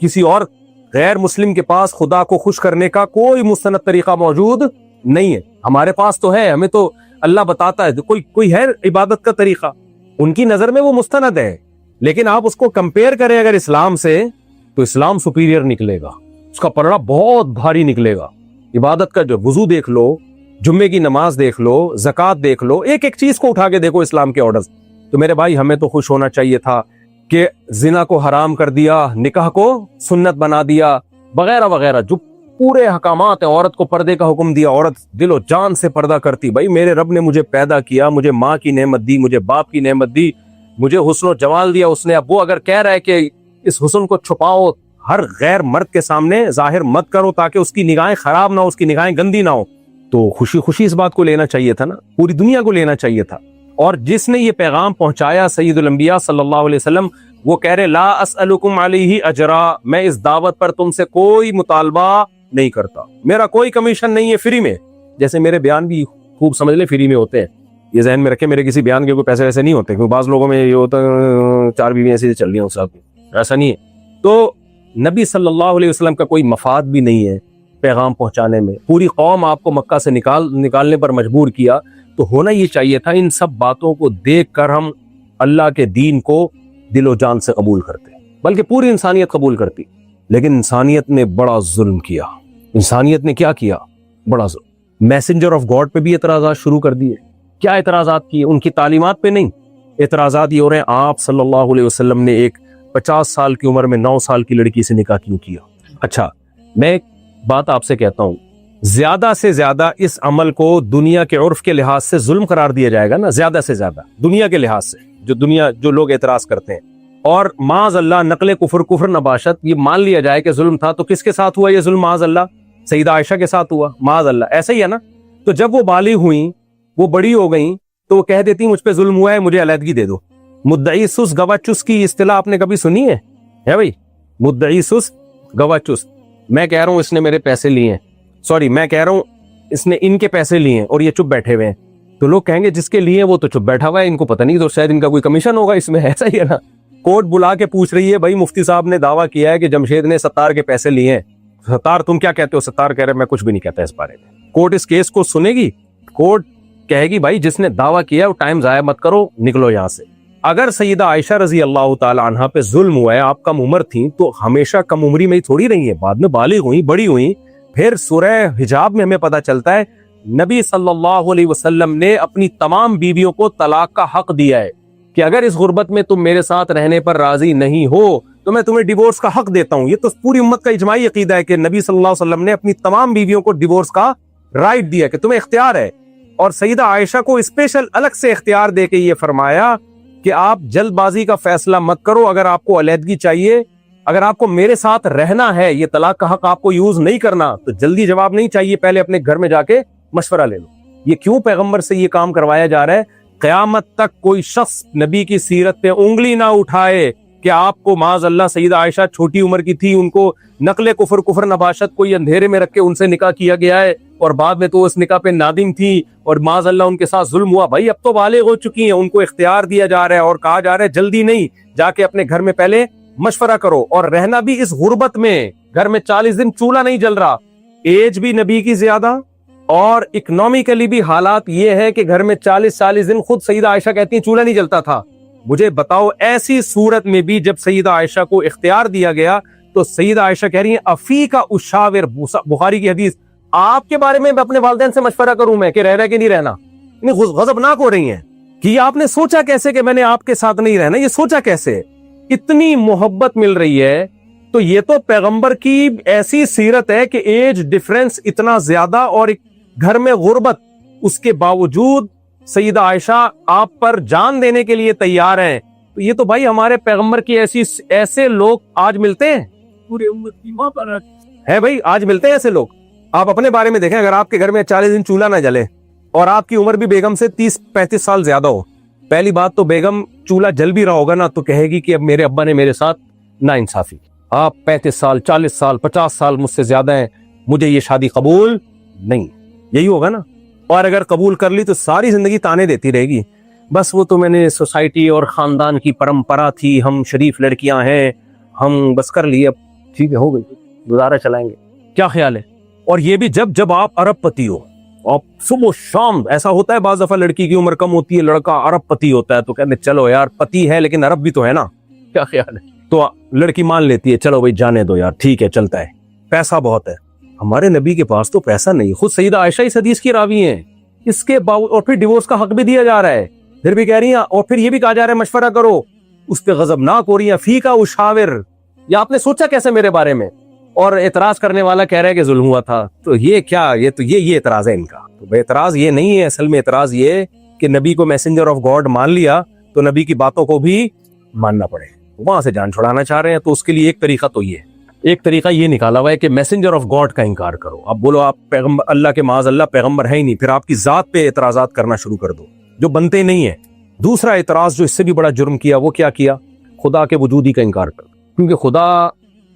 کسی اور غیر مسلم کے پاس خدا کو خوش کرنے کا کوئی مستند طریقہ موجود نہیں ہے. ہمارے پاس تو ہے, ہمیں تو اللہ بتاتا ہے کوئی ہے عبادت کا طریقہ. ان کی نظر میں وہ مستند ہے, لیکن آپ اس کو کمپیئر کریں اگر اسلام سے تو اسلام سپیریئر نکلے گا, اس کا پلڑا بہت بھاری نکلے گا. عبادت کا جو وضو دیکھ لو, جمعے کی نماز دیکھ لو, زکوٰۃ دیکھ لو, ایک ایک چیز کو اٹھا کے دیکھو اسلام کے آرڈرز. تو میرے بھائی ہمیں تو خوش ہونا چاہیے تھا کہ زنا کو حرام کر دیا, نکاح کو سنت بنا دیا, وغیرہ وغیرہ جو پورے احکامات ہیں. عورت کو پردے کا حکم دیا, عورت دل و جان سے پردہ کرتی. بھائی میرے رب نے مجھے پیدا کیا, مجھے ماں کی نعمت دی, مجھے باپ کی نعمت دی, مجھے حسن و جمال دیا اس نے. اب وہ اگر کہہ رہا ہے کہ اس حسن کو چھپاؤ, ہر غیر مرد کے سامنے ظاہر مت کرو تاکہ اس کی نگاہیں خراب نہ ہو, اس کی نگاہیں گندی نہ ہو, تو خوشی خوشی اس بات کو لینا چاہیے تھا نا, پوری دنیا کو لینا چاہیے تھا. اور جس نے یہ پیغام پہنچایا سید الانبیاء صلی اللہ علیہ وسلم, وہ کہہ رہے لا اسألکم علیہ اجرا, میں اس دعوت پر تم سے کوئی مطالبہ نہیں کرتا, میرا کوئی کمیشن نہیں ہے, فری میں. جیسے میرے بیان بھی خوب سمجھ لیں فری میں ہوتے ہیں, یہ ذہن میں رکھے میرے کسی بیان کے کوئی پیسے ویسے نہیں ہوتے, کیونکہ بعض لوگوں میں یہ ہوتا ہے 4 بیویاں ایسے چل رہی ہیں صاحب, ایسا نہیں ہے. تو نبی صلی اللہ علیہ وسلم کا کوئی مفاد بھی نہیں ہے پیغام پہنچانے میں. پوری قوم آپ کو مکہ سے نکالنے پر مجبور کیا, تو ہونا یہ چاہیے تھا ان سب باتوں کو دیکھ کر ہم اللہ کے دین کو دل و جان سے قبول کرتے, بلکہ پوری انسانیت قبول کرتی. لیکن انسانیت نے بڑا ظلم کیا. انسانیت نے کیا کیا؟ بڑا ظلم. میسنجر آف گاڈ پہ بھی اعتراضات شروع کر دیے. کیا اعتراضات کیے؟ ان کی تعلیمات پہ نہیں, اعتراضات یہ ہو رہے ہیں آپ صلی اللہ علیہ وسلم نے ایک 50 سال کی عمر میں 9 سال کی لڑکی سے نکاح کیوں کیا؟ اچھا میں ایک بات آپ سے کہتا ہوں, زیادہ سے زیادہ اس عمل کو دنیا کے عرف کے لحاظ سے ظلم قرار دیا جائے گا نا, زیادہ سے زیادہ دنیا کے لحاظ سے, جو لوگ اعتراض کرتے ہیں. اور معاذ اللہ نقل کفر نباشت یہ مان لیا جائے کہ ظلم تھا, تو کس کے ساتھ ہوا یہ ظلم؟ معاذ اللہ سیدہ عائشہ کے ساتھ ہوا, معاذ اللہ. ایسا ہی ہے نا. تو جب وہ بالغ ہوئیں, وہ بڑی ہو گئیں, تو وہ کہہ دیتی مجھ پہ ظلم ہوا ہے, مجھے علیحدگی دے دو. مدعی سس گواہ چس کی اصطلاح آپ نے کبھی سنی ہے بھائی؟ مدعی سس گواہ چس. میں کہہ رہا ہوں اس نے میرے پیسے لیے ہیں, میں کہہ رہا ہوں اس نے ان کے پیسے لیے ہیں اور یہ چپ بیٹھے ہوئے ہیں, تو لوگ کہیں گے جس کے لیے وہ تو چپ بیٹھا ہوا ہے, ان کو پتہ نہیں, تو شاید ان کا کوئی کمیشن ہوگا اس میں. ایسا ہی ہے نا. کورٹ بلا کے پوچھ رہی ہے بھائی مفتی صاحب نے دعویٰ کیا ہے کہ جمشید نے ستار کے پیسے لیے ہیں, ستار تم کیا کہتے ہو؟ ستار کہہ رہے میں کچھ بھی نہیں کہتا اس بارے میں. کورٹ اس کیس کو سنے گی, کورٹ کہے گی بھائی جس نے دعویٰ کیا وہ ٹائم ضائع مت کرو, نکلو یہاں سے. اگر سیدہ عائشہ رضی اللہ تعالی عنہا پہ ظلم ہوا ہے, آپ کم عمر تھیں, تو ہمیشہ کم عمری میں ہی تھوڑی رہی ہیں, بعد میں بالغ ہوئیں, بڑی ہوئیں. پھر سورہ حجاب میں ہمیں پتہ چلتا ہے نبی صلی اللہ علیہ وسلم نے اپنی تمام بیویوں کو طلاق کا حق دیا ہے کہ اگر اس غربت میں تم میرے ساتھ رہنے پر راضی نہیں ہو تو میں تمہیں ڈیورس کا حق دیتا ہوں. یہ تو پوری امت کا اجماعی عقیدہ ہے کہ نبی صلی اللہ علیہ وسلم نے اپنی تمام بیویوں کو ڈیورس کا رائٹ دیا کہ تمہیں اختیار ہے. اور سیدہ عائشہ کو اسپیشل الگ سے اختیار دے کے یہ فرمایا کہ آپ جلد بازی کا فیصلہ مت کرو, اگر آپ کو علیحدگی چاہیے, اگر آپ کو میرے ساتھ رہنا ہے, یہ طلاق کا حق آپ کو یوز نہیں کرنا, تو جلدی جواب نہیں چاہیے, پہلے اپنے گھر میں جا کے مشورہ لے لو. یہ کیوں پیغمبر سے یہ کام کروایا جا رہا ہے؟ قیامت تک کوئی شخص نبی کی سیرت پہ انگلی نہ اٹھائے کہ آپ کو معاذ اللہ سیدہ عائشہ چھوٹی عمر کی تھی, ان کو نقل کفر نباشت کوئی اندھیرے میں رکھ کے ان سے نکاح کیا گیا ہے, اور بعد میں تو اس نکاح پہ نادم تھی اور معاذ اللہ ان کے ساتھ ظلم ہوا. بھائی اب تو بالغ ہو چکی ہیں, ان کو اختیار دیا جا رہا ہے اور کہا جا رہا ہے جلدی نہیں, جا کے اپنے گھر میں پہلے مشورہ کرو. اور رہنا بھی اس غربت میں, گھر میں 40 دن چولہا نہیں جل رہا, ایج بھی نبی کی زیادہ, اور اکنامیکلی بھی حالات یہ ہے کہ گھر میں 40 دن خود سیدہ عائشہ کہتی ہیں چولہا نہیں جلتا تھا. مجھے بتاؤ ایسی صورت میں بھی جب سیدہ عائشہ کو اختیار دیا گیا تو سیدہ عائشہ کہہ رہی ہیں افی کا اشاور, بخاری کی حدیث, آپ کے بارے میں اپنے والدین سے مشورہ کروں میں کہ رہنا کہ نہیں رہنا. غضبناک ہو رہی ہیں کہ آپ نے سوچا کیسے کہ میں نے آپ کے ساتھ نہیں رہنا, یہ سوچا کیسے؟ اتنی محبت مل رہی ہے. تو یہ تو پیغمبر کی ایسی سیرت ہے کہ ایج ڈفرنس اتنا زیادہ اور ایک گھر میں غربت, اس کے باوجود سیدہ عائشہ آپ پر جان دینے کے لیے تیار ہیں. تو یہ تو بھائی ہمارے پیغمبر کی ایسے لوگ آج ملتے ہیں, پورے امت کی ماں پر ہے بھائی, آج ملتے ہیں ایسے لوگ. آپ اپنے بارے میں دیکھیں, اگر آپ کے گھر میں 40 دن چولہا نہ جلے اور آپ کی عمر بھی بیگم سے 30-35 سال زیادہ ہو, پہلی بات تو بیگم چولہا جل بھی رہا ہوگا نا تو کہے گی کہ اب میرے ابا نے میرے ساتھ ناانصافی, آپ 35 سال 40 سال 50 سال مجھ سے زیادہ ہیں, مجھے یہ شادی قبول نہیں, یہی ہوگا نا. اور اگر قبول کر لی تو ساری زندگی تانے دیتی رہے گی، بس وہ تو میں نے سوسائٹی اور خاندان کی پرمپرا تھی، ہم شریف لڑکیاں ہیں، ہم بس کر لیے، اب ٹھیک ہے ہو گئی، گزارا چلائیں گے. کیا خیال ہے؟ اور یہ بھی جب آپ ارب پتی ہو، اور صبح و شام ایسا ہوتا ہے، بعض دفعہ لڑکی کی عمر کم ہوتی ہے، لڑکا ارب پتی ہوتا ہے، تو کہتے ہیں چلو یار پتی ہے لیکن ارب بھی تو ہے نا. کیا خیال ہے؟ تو لڑکی مان لیتی ہے، چلو بھائی جانے دو یار، ٹھیک ہے چلتا ہے، پیسہ بہت ہے. ہمارے نبی کے پاس تو پیسہ نہیں، خود سیدہ عائشہ اس حدیث کی راوی ہیں، اس کے باوجود اور پھر ڈیورس کا حق بھی دیا جا رہا ہے، پھر بھی کہہ رہی ہیں، اور پھر یہ بھی کہا جا رہا ہے مشورہ کرو، اس پہ غضبناک ہو رہی ہیں، فی کا اشاور، یا آپ نے سوچا کیسے میرے بارے میں. اور اعتراض کرنے والا کہہ رہا ہے کہ ظلم ہوا تھا. تو یہ کیا، یہ اعتراض ہے ان کا. تو اعتراض یہ نہیں ہے، اصل میں اعتراض یہ کہ نبی کو میسنجر آف گاڈ مان لیا تو نبی کی باتوں کو بھی ماننا پڑے، وہاں سے جان چھڑانا چاہ رہے ہیں. تو اس کے لیے ایک طریقہ تو ایک طریقہ یہ نکالا ہوا ہے کہ میسنجر آف گاڈ کا انکار کرو. اب بولو آپ پیغمبر، اللہ کے معاذ اللہ پیغمبر ہے ہی نہیں، پھر آپ کی ذات پہ اعتراضات کرنا شروع کر دو جو بنتے نہیں ہیں. دوسرا اعتراض جو اس سے بھی بڑا جرم کیا، وہ کیا کیا؟ خدا کے وجود ہی کا انکار کر دو. کیونکہ خدا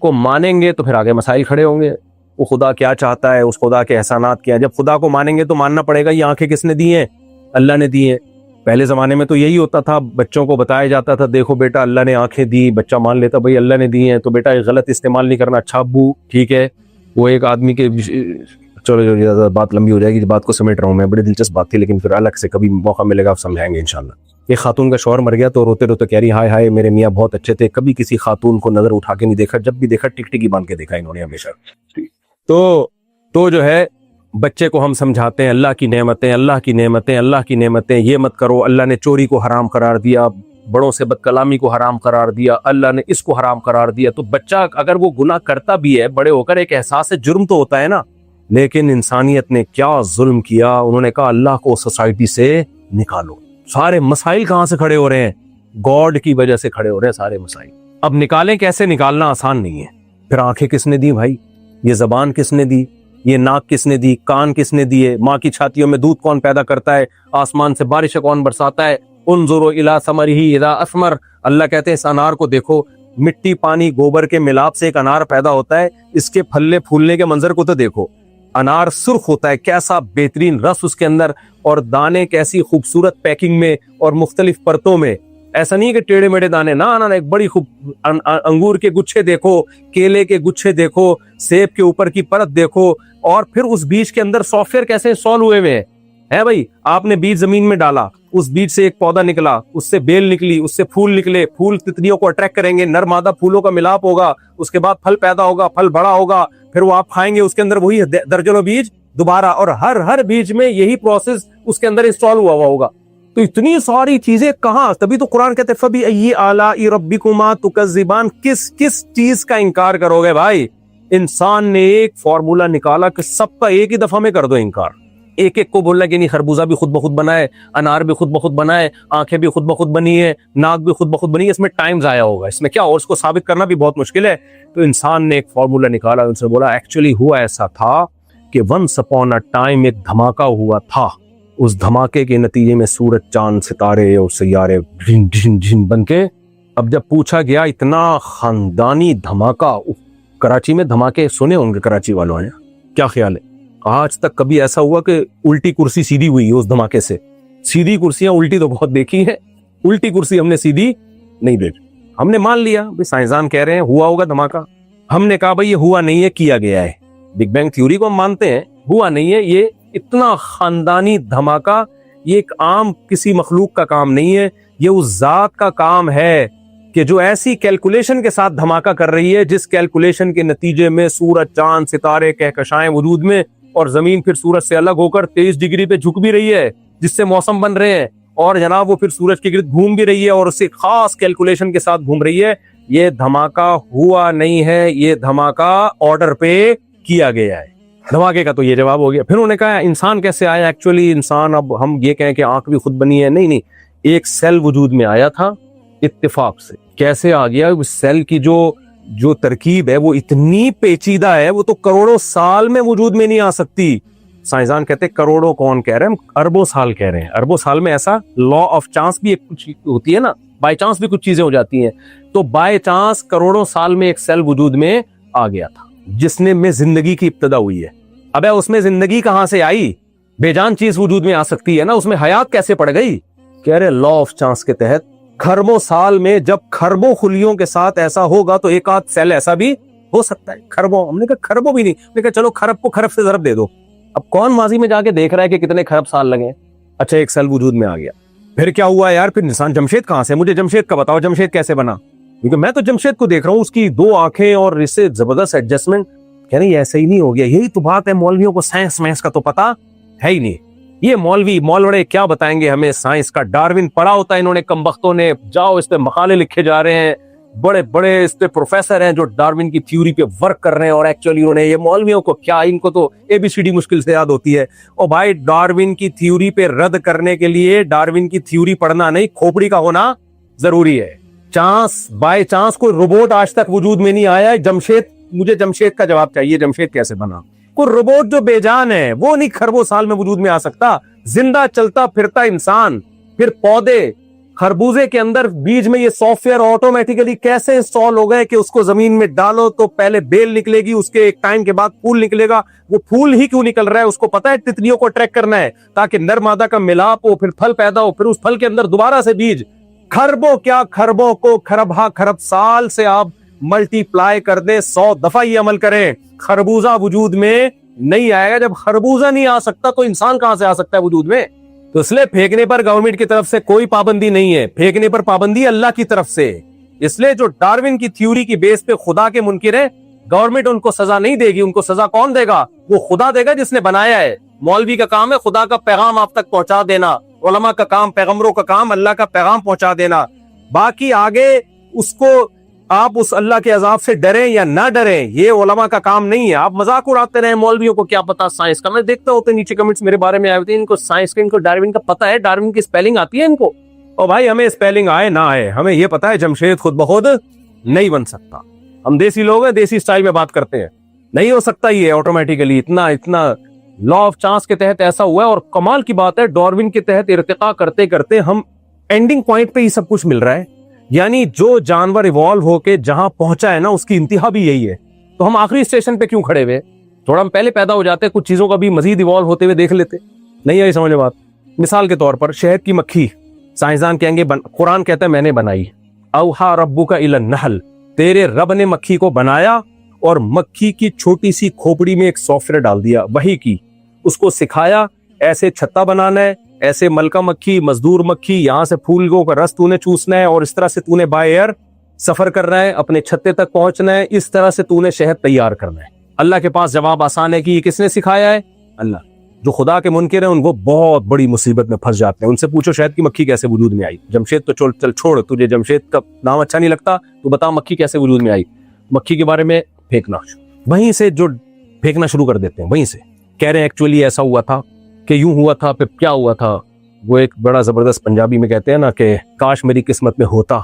کو مانیں گے تو پھر آگے مسائل کھڑے ہوں گے، وہ خدا کیا چاہتا ہے، اس خدا کے احسانات کیا. جب خدا کو مانیں گے تو ماننا پڑے گا یہ آنکھیں کس نے دی ہیں؟ اللہ نے دی ہیں. پہلے زمانے میں تو یہی ہوتا تھا، بچوں کو بتایا جاتا تھا دیکھو بیٹا اللہ نے آنکھیں دی، بچہ مان لیتا بھائی اللہ نے دی ہیں، تو بیٹا غلط استعمال نہیں کرنا. اچھا ابو ٹھیک ہے. وہ ایک آدمی کے، چلو بات لمبی ہو جائے گی، بات کو سمیٹ رہا ہوں میں، بڑی دلچسپ بات تھی لیکن پھر الگ سے کبھی موقع ملے گا آپ سمجھائیں گے انشاءاللہ. ایک خاتون کا شوہر مر گیا تو روتے روتے کہہ رہی ہائے ہائے میرے میاں بہت اچھے تھے، کبھی کسی خاتون کو نظر اٹھا کے نہیں دیکھا، جب بھی دیکھا ٹک ٹکی باندھ کے دیکھا انہوں نے ہمیشہ. تو جو ہے بچے کو ہم سمجھاتے ہیں اللہ کی نعمتیں، اللہ کی نعمتیں، اللہ کی نعمتیں، یہ مت کرو، اللہ نے چوری کو حرام قرار دیا، بڑوں سے بد کلامی کو حرام قرار دیا، اللہ نے اس کو حرام قرار دیا. تو بچہ اگر وہ گناہ کرتا بھی ہے بڑے ہو کر ایک احساس جرم تو ہوتا ہے نا. لیکن انسانیت نے کیا ظلم کیا، انہوں نے کہا اللہ کو سوسائٹی سے نکالو. سارے مسائل کہاں سے کھڑے ہو رہے ہیں؟ گاڈ کی وجہ سے کھڑے ہو رہے ہیں سارے مسائل. اب نکالیں کیسے؟ نکالنا آسان نہیں ہے. پھر آنکھیں کس نے دی بھائی؟ یہ زبان کس نے دی؟ یہ ناک کس نے دی؟ کان کس نے دیے؟ ماں کی چھاتیوں میں دودھ کون پیدا کرتا ہے؟ آسمان سے بارش کون برساتا ہے؟ انظروا الی ثمرہ اذا اثمر، اللہ کہتے ہیں اس انار کو دیکھو، مٹی پانی گوبر کے ملاپ سے ایک انار پیدا ہوتا ہے، اس کے پھلے پھولنے کے منظر کو تو دیکھو. انار سرخ ہوتا ہے، کیسا بہترین رس اس کے اندر، اور دانے کیسی خوبصورت پیکنگ میں اور مختلف پرتوں میں. ایسا نہیں کہ ٹیڑے میڑے دانے، نہ ایک بڑی خوب انگور کے گچھے دیکھو، کیلے کے گچھے دیکھو، سیب کے اوپر کی پرت دیکھو، اور پھر اس بیج کے اندر سافٹ ویئر کیسے انسٹال ہوئے ہوئے ہیں بھائی. آپ نے بیج زمین میں ڈالا، اس بیج سے ایک پودا نکلا، اس سے بیل نکلی، اس سے پھول نکلے، پھول تتلیوں کو اٹریکٹ کریں گے، نر مادہ پھولوں کا ملاپ ہوگا، اس کے بعد پھل پیدا ہوگا، پھل بڑا ہوگا، پھر وہ آپ کھائیں گے، اس کے اندر وہی درجنوں بیج دوبارہ، اور ہر بیج میں یہی پروسیس اس کے اندر انسٹال ہوا ہوگا. تو اتنی ساری چیزیں کہاں؟ تبھی تو قرآن کہتے فَبِأَيِّ آلَاءِ رَبِّكُمَا تُكَذِّبَانِ، کس چیز کا انکار کرو گے بھائی؟ انسان نے ایک فارمولا نکالا کہ سب کا ایک ہی دفعہ میں کر دو انکار. ایک ایک کو بولنا کہ نہیں، خربوزہ بھی خود بخود بنا ہے، انار بھی خود بخود بنا ہے، آنکھیں بھی خود بخود بنی ہے، ناک بھی خود بخود بنی ہے، اس میں ٹائم ضائع ہوگا، اس میں کیا، اور اس کو ثابت کرنا بھی بہت مشکل ہے. تو انسان نے ایک فارمولا نکالا، ان سے بولا ایکچولی ہوا ایسا تھا کہ ونس اپون اے ٹائم ایک دھماکہ ہوا تھا، اس دھماکے کے نتیجے میں سورج چاند ستارے اور سیارے ڈھن ڈھن ڈھن بن کے. اب جب پوچھا گیا اتنا خاندانی دھماکہ، کراچی میں دھماکے سنے ہوں گے کراچی والوں نے، کیا خیال ہے؟ آج تک کبھی ایسا ہوا کہ الٹی کرسی سیدھی ہوئی اس دھماکے سے؟ سیدھی کرسیاں الٹی تو بہت دیکھی ہیں، الٹی کرسی ہم نے سیدھی نہیں دیکھی. ہم نے مان لیا بھائی سائنسدان کہہ رہے ہیں ہوا ہوگا دھماکہ. ہم نے کہا بھائی یہ ہوا نہیں ہے، کیا گیا ہے. بگ بینگ تھیوری کو ہم مانتے ہیں، ہوا نہیں ہے. یہ اتنا خاندانی دھماکہ یہ ایک عام کسی مخلوق کا کام نہیں ہے، یہ اس ذات کا کام ہے کہ جو ایسی کیلکولیشن کے ساتھ دھماکہ کر رہی ہے جس کیلکولیشن کے نتیجے میں سورج چاند ستارے کہکشائیں وجود میں، اور زمین پھر سورج سے الگ ہو کر 23 ڈگری پہ جھک بھی رہی ہے جس سے موسم بن رہے ہیں، اور جناب وہ پھر سورج کے گرد گھوم بھی رہی ہے اور اسے خاص کیلکولیشن کے ساتھ گھوم رہی ہے. یہ دھماکہ ہوا نہیں ہے، یہ دھماکہ آرڈر پہ کیا گیا ہے. دھماکے کا تو یہ جواب ہو گیا. پھر انہوں نے کہا انسان کیسے آیا؟ ایکچولی انسان، اب ہم یہ کہیں کہ آنکھ بھی خود بنی ہے، نہیں، ایک سیل وجود میں آیا تھا اتفاق سے. کیسے آ گیا؟ اس سیل کی جو ترکیب ہے وہ اتنی پیچیدہ ہے، وہ تو کروڑوں سال میں وجود میں نہیں آ سکتی. سائنسدان کہتے ہیں کروڑوں کون کہہ رہے ہیں، ہم اربوں سال کہہ رہے ہیں. اربوں سال میں ایسا لا آف چانس بھی ایک کچھ ہوتی ہے نا، بائی چانس بھی کچھ چیزیں ہو جاتی ہیں. تو بائی چانس کروڑوں سال میں ایک سیل وجود میں آ گیا تھا جس میں زندگی کی ابتدا ہوئی ہے. ابے اس میں زندگی کہاں سے آئی؟ بے جان چیز وجود میں آ سکتی ہے نا, اس میں حیات کیسے پڑ گئی؟ کہہ رہے لا آف چانس کے تحت خربوں سال میں جب خربوں خلیوں کے ساتھ ایسا ہوگا تو ایک آدھ سیل ایسا بھی ہو سکتا ہے. خربوں, ہم نے کہا خربوں بھی نہیں, ہم نے کہا چلو خرب کو خرب سے ضرب دے دو. اب کون ماضی میں جا کے دیکھ رہا ہے کہ کتنے خرب سال لگے؟ اچھا ایک سیل وجود میں آ گیا, پھر کیا ہوا یار؟ پھر انسان جمشید کہاں سے؟ مجھے جمشید کا بتاؤ, جمشید کیسے بنا؟ کیونکہ میں تو جمشید کو دیکھ رہا ہوں, اس کی 2 آنکھیں اور اس سے زبردست ایڈجسٹمنٹ. کہہ نہیں ایسا ہی نہیں ہو گیا. یہی تو بات ہے, مولویوں کو سائنس میتھس کا تو پتا ہے ہی نہیں. یہ مولوڑے کیا بتائیں گے ہمیں سائنس کا؟ ڈارون پڑھا ہوتا ہے انہوں نے کمبختوں نے, جاؤ اس پہ مقالے لکھے جا رہے ہیں, بڑے بڑے اس پہ پروفیسر ہیں جو ڈارون کی تھیوری پہ ورک کر رہے ہیں, اور ایکچولی انہوں نے, یہ مولویوں کو کیا, ان کو تو ABCD مشکل سے یاد ہوتی ہے. اور بھائی ڈارون کی تھیوری پہ رد کرنے کے لیے ڈارون کی تھیوری پڑھنا نہیں, کھوپڑی کا ہونا ضروری ہے. چانس بائی چانس کوئی روبوٹ آج تک وجود میں نہیں آیا ہے. جمشید, مجھے جمشید کا جواب چاہیے, جمشید کیسے بنا؟ کوئی روبوٹ جو بے جان ہے وہ نہیں خربوں سال میں وجود میں آ سکتا. زندہ چلتا پھرتا انسان, پھر پودے, خربوزے کے اندر بیج میں یہ سافٹ ویئر آٹومیٹیکلی کیسے انسٹال ہو گئے کہ اس کو زمین میں ڈالو تو پہلے بیل نکلے گی, اس کے ایک ٹائم کے بعد پھول نکلے گا. وہ پھول ہی کیوں نکل رہا ہے؟ اس کو پتا ہے تتلیوں کو ٹریک کرنا ہے تاکہ نر مادہ کا ملاپ ہو, پھر پھل پیدا ہو, پھر اس پھل کے اندر دوبارہ سے بیج. خربوں کیا, خربوں کو خرب سال سے آپ ملٹی پلائی کر دیں, 100 دفعہ یہ عمل کریں, خربوزہ وجود میں نہیں آئے گا. جب خربوزہ نہیں آ سکتا تو انسان کہاں سے آ سکتا ہے وجود میں؟ تو اس لیے پھینکنے پر گورنمنٹ کی طرف سے کوئی پابندی نہیں ہے, پھینکنے پر پابندی اللہ کی طرف سے. اس لیے جو ڈارون کی تھیوری کی بیس پہ خدا کے منکر ہیں, گورنمنٹ ان کو سزا نہیں دے گی. ان کو سزا کون دے گا؟ وہ خدا دے گا جس نے بنایا ہے. مولوی کا کام ہے خدا کا پیغام آپ تک پہنچا دینا, علماء کا کام, پیغمبروں کا کام اللہ کا پیغام پہنچا دینا. باقی آگے اس کو آپ اس اللہ کے عذاب سے ڈریں یا نہ ڈریں, یہ علماء کا کام نہیں ہے. آپ مذاق اڑاتے رہیں, مولویوں کو کیا پتا سائنس کا. میں دیکھتا ہوتے نیچے کمنٹس میرے بارے میں آئے ہوتے ہیں, ان کو سائنس کا, ان کو ڈارون کا پتا ہے, ڈارون کی اسپیلنگ آتی ہے ان کو. اور بھائی ہمیں اسپیلنگ آئے نہ آئے, ہمیں یہ پتا ہے جمشید خود بخود نہیں بن سکتا. ہم دیسی لوگ ہیں, دیسی اسٹائل میں بات کرتے ہیں, نہیں ہو سکتا یہ آٹومیٹیکلی. اتنا لا آف چانس کے تحت ایسا ہوا ہے. اور کمال کی بات ہے, ڈارون کے تحت ارتقا کرتے کرتے ہم اینڈنگ پوائنٹ پہ یہ سب کچھ مل رہا ہے. یعنی جو جانور ایوالو ہو کے جہاں پہنچا ہے نا, اس کی انتہا بھی یہی ہے. تو ہم آخری اسٹیشن پہ کیوں کھڑے ہوئے؟ تھوڑا ہم پہلے پیدا ہو جاتے, کچھ چیزوں کا بھی مزید ایوالو ہوتے ہوئے دیکھ لیتے. نہیں آئی سمجھ بات؟ مثال کے طور پر شہد کی مکھی, سائنسدان کہیں گے, قرآن کہتا ہے میں نے بنائی. اوحا ربک الی النحل, تیرے رب نے مکھی کو بنایا اور مکھی کی چھوٹی سی کھوپڑی میں ایک سافٹ ویئر ڈال دیا, وہی کی, اس کو سکھایا ایسے چھتا بنانا ہے, ایسے ملکہ مکھی, مزدور مکھی, یہاں سے پھولوں کا رس تو نے چوسنا ہے, اور اس طرح سے تو نے بائی ایئر سفر کرنا ہے, اپنے چھتے تک پہنچنا ہے, اس طرح سے تو نے شہد تیار کرنا ہے. اللہ کے پاس جواب آسان ہے کہ یہ کس نے سکھایا ہے؟ اللہ. جو خدا کے منکر ہیں ان کو بہت بڑی مصیبت میں پھنس جاتے ہیں. ان سے پوچھو شہد کی مکھی کیسے وجود میں آئی؟ جمشید تو چل چھوڑ, تجھے جمشید کا نام اچھا نہیں لگتا, تو بتا مکھی کیسے وجود میں آئی. مکھی کے بارے میں پھینکنا, وہیں سے جو پھینکنا شروع کر دیتے ہیں, وہیں سے کہہ رہے ہیں ایکچولی ایسا ہوا تھا کہ یوں ہوا تھا, پھر کیا ہوا تھا. وہ ایک بڑا زبردست پنجابی میں کہتے ہیں نا کہ کاش میری قسمت میں ہوتا,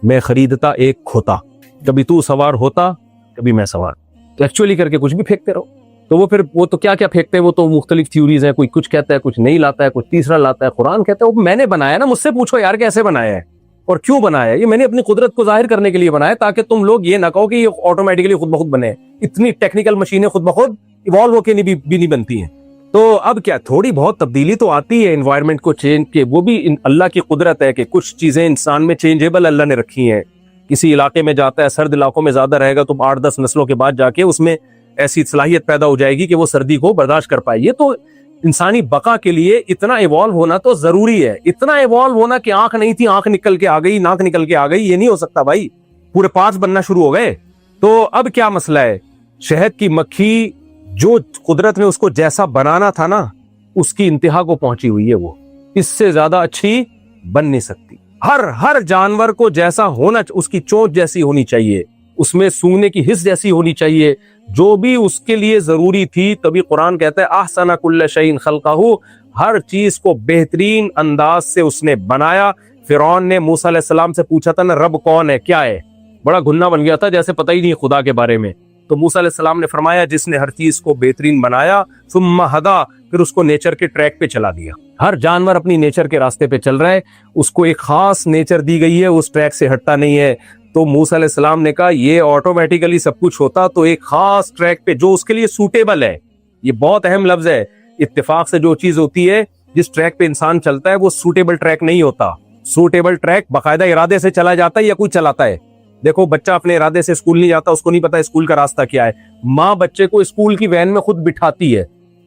میں خریدتا ایک کھوتا, کبھی تو سوار ہوتا کبھی میں سوار. تو ایکچولی کر کے کچھ بھی پھینکتے رہو. تو وہ پھر وہ تو کیا کیا پھینکتے ہیں, وہ تو مختلف تھیوریز ہیں, کوئی کچھ کہتا ہے, کچھ نہیں لاتا ہے, کچھ تیسرا لاتا ہے. قرآن کہتا ہے وہ میں نے بنایا نا, مجھ سے پوچھو یار کیسے بنایا ہے اور کیوں بنایا ہے. یہ میں نے اپنی قدرت کو ظاہر کرنے کے لیے بنایا تاکہ تم لوگ یہ نہ کہو کہ یہ آٹومیٹکلی خود بخود بنے. اتنی ٹیکنیکل مشینیں خود بخود ایوالو ہو کے بھی نہیں بنتی ہیں. تو اب کیا تھوڑی بہت تبدیلی تو آتی ہے انوائرمنٹ کو چینج کے, وہ بھی اللہ کی قدرت ہے کہ کچھ چیزیں انسان میں چینجیبل اللہ نے رکھی ہیں. کسی علاقے میں جاتا ہے, سرد علاقوں میں زیادہ رہے گا تو 8-10 نسلوں کے بعد جا کے اس میں ایسی صلاحیت پیدا ہو جائے گی کہ وہ سردی کو برداشت کر پائے. یہ تو انسانی بقا کے لیے اتنا ایوالو ہونا تو ضروری ہے. اتنا ایوالو ہونا کہ آنکھ نہیں تھی آنکھ نکل کے آ گئی, ناک نکل کے آ گئی, یہ نہیں ہو سکتا بھائی. پورے پارٹس بننا شروع ہو گئے. تو اب کیا مسئلہ ہے, شہد کی مکھی جو قدرت نے اس کو جیسا بنانا تھا نا, اس کی انتہا کو پہنچی ہوئی ہے. وہ اس سے زیادہ اچھی بن نہیں سکتی. ہر جانور کو جیسا ہونا, اس کی چونچ جیسی ہونی چاہیے, اس میں سونگنے کی حس جیسی ہونی چاہیے, جو بھی اس کے لیے ضروری تھی. تبھی قرآن کہتا ہے احسن کل شیء خلقہ, ہر چیز کو بہترین انداز سے اس نے بنایا. فرعون نے موسیٰ علیہ السلام سے پوچھا تھا نا رب کون ہے, کیا ہے, بڑا گھنا بن گیا تھا جیسے پتہ ہی نہیں خدا کے بارے میں. تو موسیٰ علیہ السلام نے فرمایا جس نے ہر چیز کو بہترین بنایا, ثم ہدا, پھر اس کو نیچر کے ٹریک پہ چلا دیا. ہر جانور اپنی نیچر کے راستے پہ چل رہا ہے, اس کو ایک خاص نیچر دی گئی ہے, اس ٹریک سے ہٹتا نہیں ہے. تو موسیٰ علیہ السلام نے کہا یہ آٹومیٹیکلی سب کچھ ہوتا تو ایک خاص ٹریک پہ جو اس کے لیے سوٹیبل ہے. یہ بہت اہم لفظ ہے اتفاق سے جو چیز ہوتی ہے، جس ٹریک پہ انسان چلتا ہے وہ سوٹیبل ٹریک نہیں ہوتا. سوٹیبل ٹریک باقاعدہ ارادے سے چلا جاتا ہے یا کوئی چلاتا ہے. دیکھو بچہ اپنے ارادے سے اسکول نہیں جاتا، اس کو نہیں پتا اسکول کا راستہ کیا ہے. ماں بچے کو اسکول کی وین میں خود بٹھاتی ہے.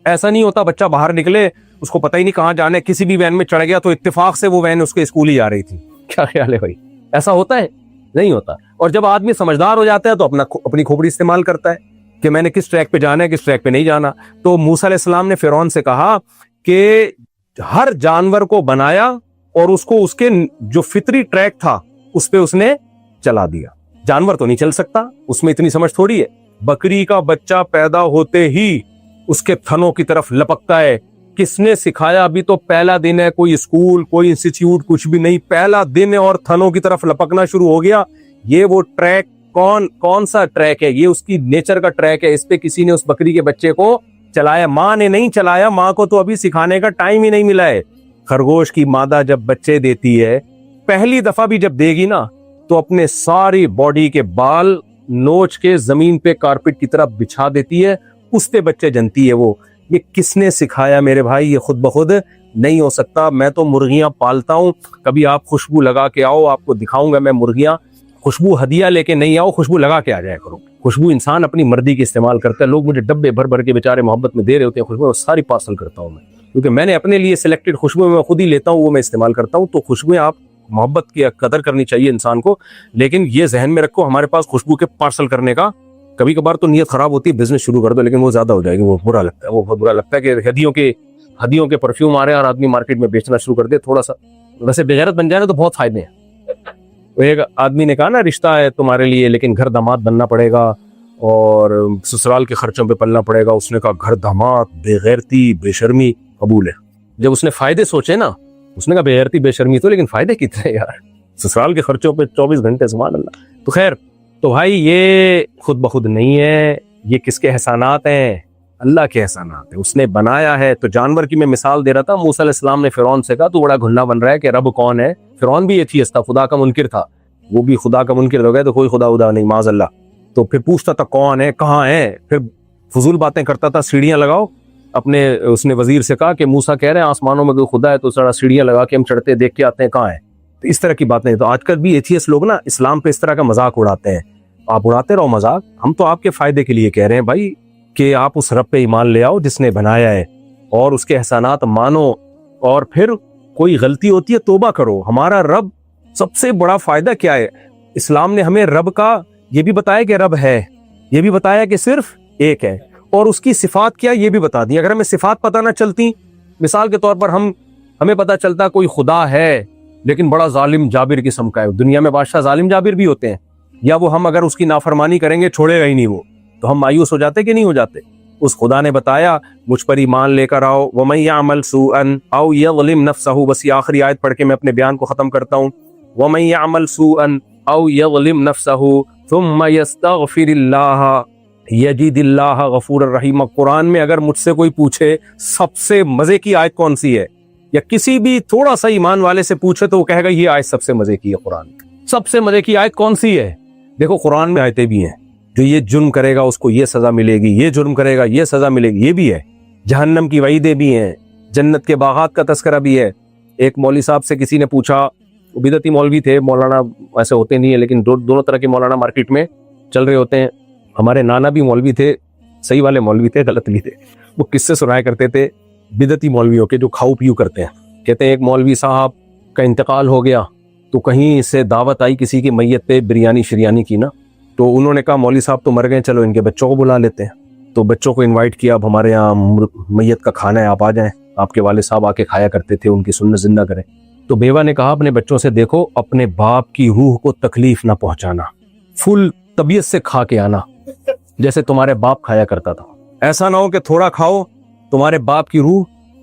ایسا نہیں ہوتا بچہ باہر نکلے اس کو پتہ ہی نہیں کہاں جانے، کسی بھی وین میں چڑھ گیا تو اتفاق سے وہ وین اس کے اسکول ہی جا رہی تھی. کیا خیال ہے بھائی؟ ایسا ہوتا ہے؟ نہیں ہوتا. اور جب آدمی سمجھدار ہو جاتا ہے تو اپنی کھوپڑی استعمال کرتا ہے کہ میں نے کس ٹریک پہ جانا ہے، کس ٹریک پہ نہیں جانا. تو موسیٰ علیہ السلام نے فرعون سے کہا کہ ہر جانور کو بنایا اور اس کو اس کے جو فطری ٹریک تھا اس پہ اس نے چلا دیا. جانور تو نہیں چل سکتا، اس میں اتنی سمجھ تھوڑی ہے. بکری کا بچہ پیدا ہوتے ہی اس کے تھنوں کی طرف لپکتا ہے. کس نے سکھایا؟ ابھی تو پہلا دن ہے، کوئی اسکول کوئی انسٹیٹیوٹ کچھ بھی نہیں، پہلا دن ہے اور تھنوں کی طرف لپکنا شروع ہو گیا. یہ وہ ٹریک کون سا ٹریک ہے؟ یہ اس کی نیچر کا ٹریک ہے. اس پہ کسی نے اس بکری کے بچے کو چلایا؟ ماں نے نہیں چلایا. ماں کو تو ابھی سکھانے کا ٹائم ہی نہیں ملا ہے. خرگوش کی مادہ جب بچے دیتی ہے، پہلی دفعہ بھی جب دے گی نا تو اپنے ساری باڈی کے بال نوچ کے زمین پہ کارپٹ کی طرف بچھا دیتی ہے، اس پہ بچے جنتی ہے. وہ یہ کس نے سکھایا میرے بھائی؟ یہ خود بخود نہیں ہو سکتا. میں تو مرغیاں پالتا ہوں، کبھی آپ خوشبو لگا کے آؤ، آپ کو دکھاؤں گا میں مرغیاں. خوشبو ہدیہ لے کے نہیں آؤ، خوشبو لگا کے آ جایا کرو. خوشبو انسان اپنی مرضی کی استعمال کرتا ہے. لوگ مجھے ڈبے بھر بھر کے بیچارے محبت میں دے رہے ہوتے ہیں خوشبو، ساری پارسل کرتا ہوں میں، کیونکہ میں نے اپنے لیے سلیکٹڈ خوشبو میں خود ہی لیتا ہوں، وہ میں استعمال کرتا ہوں. تو خوشبویں آپ محبت کی قدر کرنی چاہیے انسان کو، لیکن یہ ذہن میں رکھو ہمارے پاس خوشبو کے پارسل کرنے کا کبھی کبھار تو نیت خراب ہوتی ہے، بزنس شروع کر دو، لیکن وہ زیادہ ہو جائے گی، وہ برا لگتا ہے. وہ بہت برا لگتا ہے کہ ہدیوں کے پرفیوم آ رہے ہیں اور آدمی مارکیٹ میں بیچنا شروع کر دے. تھوڑا سا ویسے بغیرت بن جائے نا تو بہت فائدے ہیں. ایک آدمی نے کہا نا رشتہ ہے تمہارے لیے لیکن گھر داماد بننا پڑے گا اور سسرال کے خرچوں پہ پلنا پڑے گا. اس نے کہا گھر داماد، بے غیرتی، بے شرمی قبول ہے. جب اس نے فائدے سوچے نا، اس نے کہا بے غیرتی بے شرمی تو، لیکن فائدے کتنے یار، سسرال کے خرچوں پہ 24 گھنٹے، سبحان اللہ. تو خیر، تو بھائی یہ خود بخود نہیں ہے، یہ کس کے احسانات ہیں؟ اللہ کے احسانات ہیں. اس نے بنایا ہے. تو جانور کی میں مثال دے رہا تھا. موسیٰ علیہ السلام نے فرعون سے کہا تو بڑا گھننا بن رہا ہے کہ رب کون ہے. فرعون بھی ایتھیسٹ تھا، خدا کا منکر تھا. وہ بھی خدا کا منکر ہو گیا تو کوئی خدا نہیں، معاذ اللہ. تو پھر پوچھتا تھا کون ہے، کہاں ہے، پھر فضول باتیں کرتا تھا. سیڑھیاں لگاؤ اپنے، اس نے وزیر سے کہا کہ موسیٰ کہہ رہے ہیں آسمانوں میں کوئی خدا ہے تو ذرا سیڑھیاں لگا کے ہم چڑھتے دیکھ کے آتے ہیں کہاں ہے. تو اس طرح کی باتیں. تو آج کل بھی ایتھیسٹ لوگ نا اسلام پہ اس طرح کا مذاق اڑاتے ہیں. آپ اڑاتے رہو مذاق، ہم تو آپ کے فائدے کے لیے کہہ رہے ہیں بھائی کہ آپ اس رب پہ ایمان لے آؤ جس نے بنایا ہے اور اس کے احسانات مانو، اور پھر کوئی غلطی ہوتی ہے توبہ کرو. ہمارا رب سب سے بڑا فائدہ کیا ہے؟ اسلام نے ہمیں رب کا یہ بھی بتایا کہ رب ہے، یہ بھی بتایا کہ صرف ایک ہے، اور اس کی صفات کیا یہ بھی بتا دی. اگر ہمیں صفات پتہ نہ چلتی، مثال کے طور پر ہمیں پتہ چلتا کوئی خدا ہے لیکن بڑا ظالم جابر قسم کا ہے. دنیا میں بادشاہ ظالم جابر بھی ہوتے ہیں، یا وہ ہم اگر اس کی نافرمانی کریں گے چھوڑے گا ہی نہیں وہ، تو ہم مایوس ہو جاتے کہ نہیں ہو جاتے. اس خدا نے بتایا مجھ پر ایمان لے کر آؤ. وَمَن يَعْمَلْ سُوءًا أَوْ يَظْلِمْ نَفْسَهُ، بس یہ آخری آیت پڑھ کے میں اپنے بیان کو ختم کرتا ہوں. وَمَن يَعْمَلْ سُوءًا أَوْ يَظْلِمْ نَفْسَهُ ثُمَّ يَسْتَغْفِرِ اللَّهَ يَجِدِ اللَّهَ غَفُورًا رَحِيمًا. قرآن میں اگر مجھ سے کوئی پوچھے سب سے مزے کی آیت کون سی ہے، یا کسی بھی تھوڑا سا ایمان والے سے پوچھے تو وہ کہے گا یہ آیت سب سے مزے کی ہے. قرآن سب سے مزے کی آیت کون سی ہے؟ دیکھو قرآن میں آیتیں بھی ہیں جو یہ جرم کرے گا اس کو یہ سزا ملے گی، یہ جرم کرے گا یہ سزا ملے گی، یہ بھی ہے. جہنم کی وعیدیں بھی ہیں، جنت کے باغات کا تذکرہ بھی ہے. ایک مولوی صاحب سے کسی نے پوچھا، وہ بدعتی مولوی تھے، مولانا ایسے ہوتے نہیں ہیں لیکن دونوں طرح کے مولانا مارکیٹ میں چل رہے ہوتے ہیں. ہمارے نانا بھی مولوی تھے، صحیح والے مولوی تھے، غلط بھی تھے. وہ قصے سنایا کرتے تھے بدعتی مولویوں کے جو کھاؤ پیو کرتے ہیں. کہتے ہیں ایک مولوی صاحب کا انتقال ہو گیا تو کہیں سے دعوت آئی کسی کی میت پہ، بریانی شریانی کی نا، تو انہوں نے کہا مولوی صاحب تو مر گئے، چلو ان کے بچوں کو بلا لیتے ہیں. تو بچوں کو انوائٹ کیا، اب ہمارے یہاں میت کا کھانا ہے، آپ آ جائیں. آپ کے والد صاحب آ کے کھایا کرتے تھے، ان کی سنت زندہ کریں. تو بیوہ نے کہا اپنے بچوں سے دیکھو اپنے باپ کی روح کو تکلیف نہ پہنچانا، فل طبیعت سے کھا کے آنا جیسے تمہارے باپ کھایا کرتا تھا. ایسا نہ ہو کہ تھوڑا کھاؤ تمہارے باپ کی روح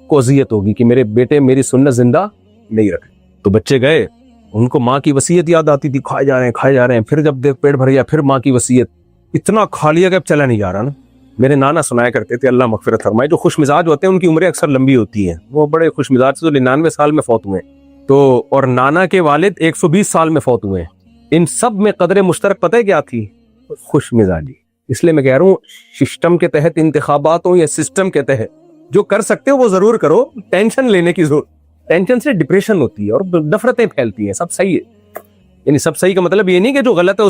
کو اذیت ہوگی کہ میرے بیٹے میری سنت زندہ نہیں رکھے. تو بچے گئے، ان کو ماں کی وصیت یاد آتی تھی، کھائے جا رہے ہیں. پھر جب دیکھ پیٹ بھر گیا، پھر ماں کی وصیت، اتنا کھا لیا کہ اب چلا نہیں جا رہا نا. میرے نانا سنایا کرتے تھے، اللہ مغفرت فرمائے، جو خوش مزاج ہوتے ہیں ان کی عمریں اکثر لمبی ہوتی ہیں. وہ بڑے خوش مزاج سے 99 سال میں فوت ہوئے. تو اور نانا کے والد 120 سال میں فوت ہوئے. ان سب میں قدر مشترک پتہ ہے کیا تھی؟ خوش مزاجی. اس لیے میں کہہ رہا ہوں سسٹم کے تحت انتخابات ہوں یا سسٹم کے تحت، جو کر سکتے ہو وہ ضرور کرو. ٹینشن لینے کی ضرورت, ٹینشن سے ڈپریشن ہوتی ہے اور نفرتیں پھیلتی ہیں. سب صحیح ہے, یعنی سب صحیح کا مطلب یہ نہیں کہ جو غلط ہے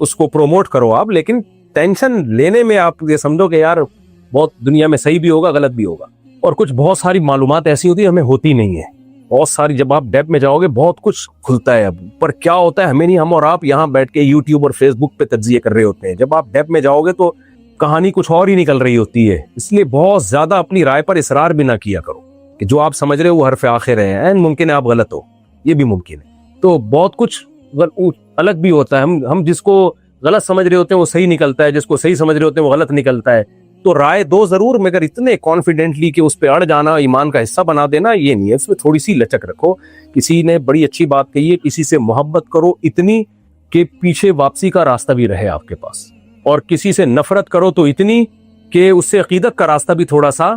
اس کو پروموٹ کرو آپ, لیکن ٹینشن لینے میں آپ یہ سمجھو کہ یار بہت دنیا میں صحیح بھی ہوگا غلط بھی ہوگا. اور کچھ بہت ساری معلومات ایسی ہوتی ہے ہمیں ہوتی نہیں ہے, بہت ساری. جب آپ ڈیپ میں جاؤ گے بہت کچھ کھلتا ہے. اب پر کیا ہوتا ہے ہمیں نہیں, ہم اور آپ یہاں بیٹھ کے یوٹیوب اور فیس بک پہ تجزیے کر رہے ہوتے ہیں. جب آپ ڈیپ میں جاؤ گے تو کہانی کچھ اور ہی نکل رہی ہوتی ہے. اس لیے بہت زیادہ اپنی رائے پر اصرار بھی نہ کیا کرو کہ جو آپ سمجھ رہے ہو وہ حرف آخر ہے, ممکن ہے آپ غلط ہو, یہ بھی ممکن ہے. تو بہت کچھ الگ بھی ہوتا ہے. ہم جس کو غلط سمجھ رہے ہوتے ہیں وہ صحیح نکلتا ہے, جس کو صحیح سمجھ رہے ہوتے ہیں وہ غلط نکلتا ہے. تو رائے دو ضرور, مگر اتنے کانفیڈنٹلی کہ اس پہ اڑ جانا ایمان کا حصہ بنا دینا یہ نہیں ہے. اس میں تھوڑی سی لچک رکھو. کسی نے بڑی اچھی بات کہی ہے, کسی سے محبت کرو اتنی کہ پیچھے واپسی کا راستہ بھی رہے آپ کے پاس, اور کسی سے نفرت کرو تو اتنی کہ اس سے عقیدت کا راستہ بھی تھوڑا سا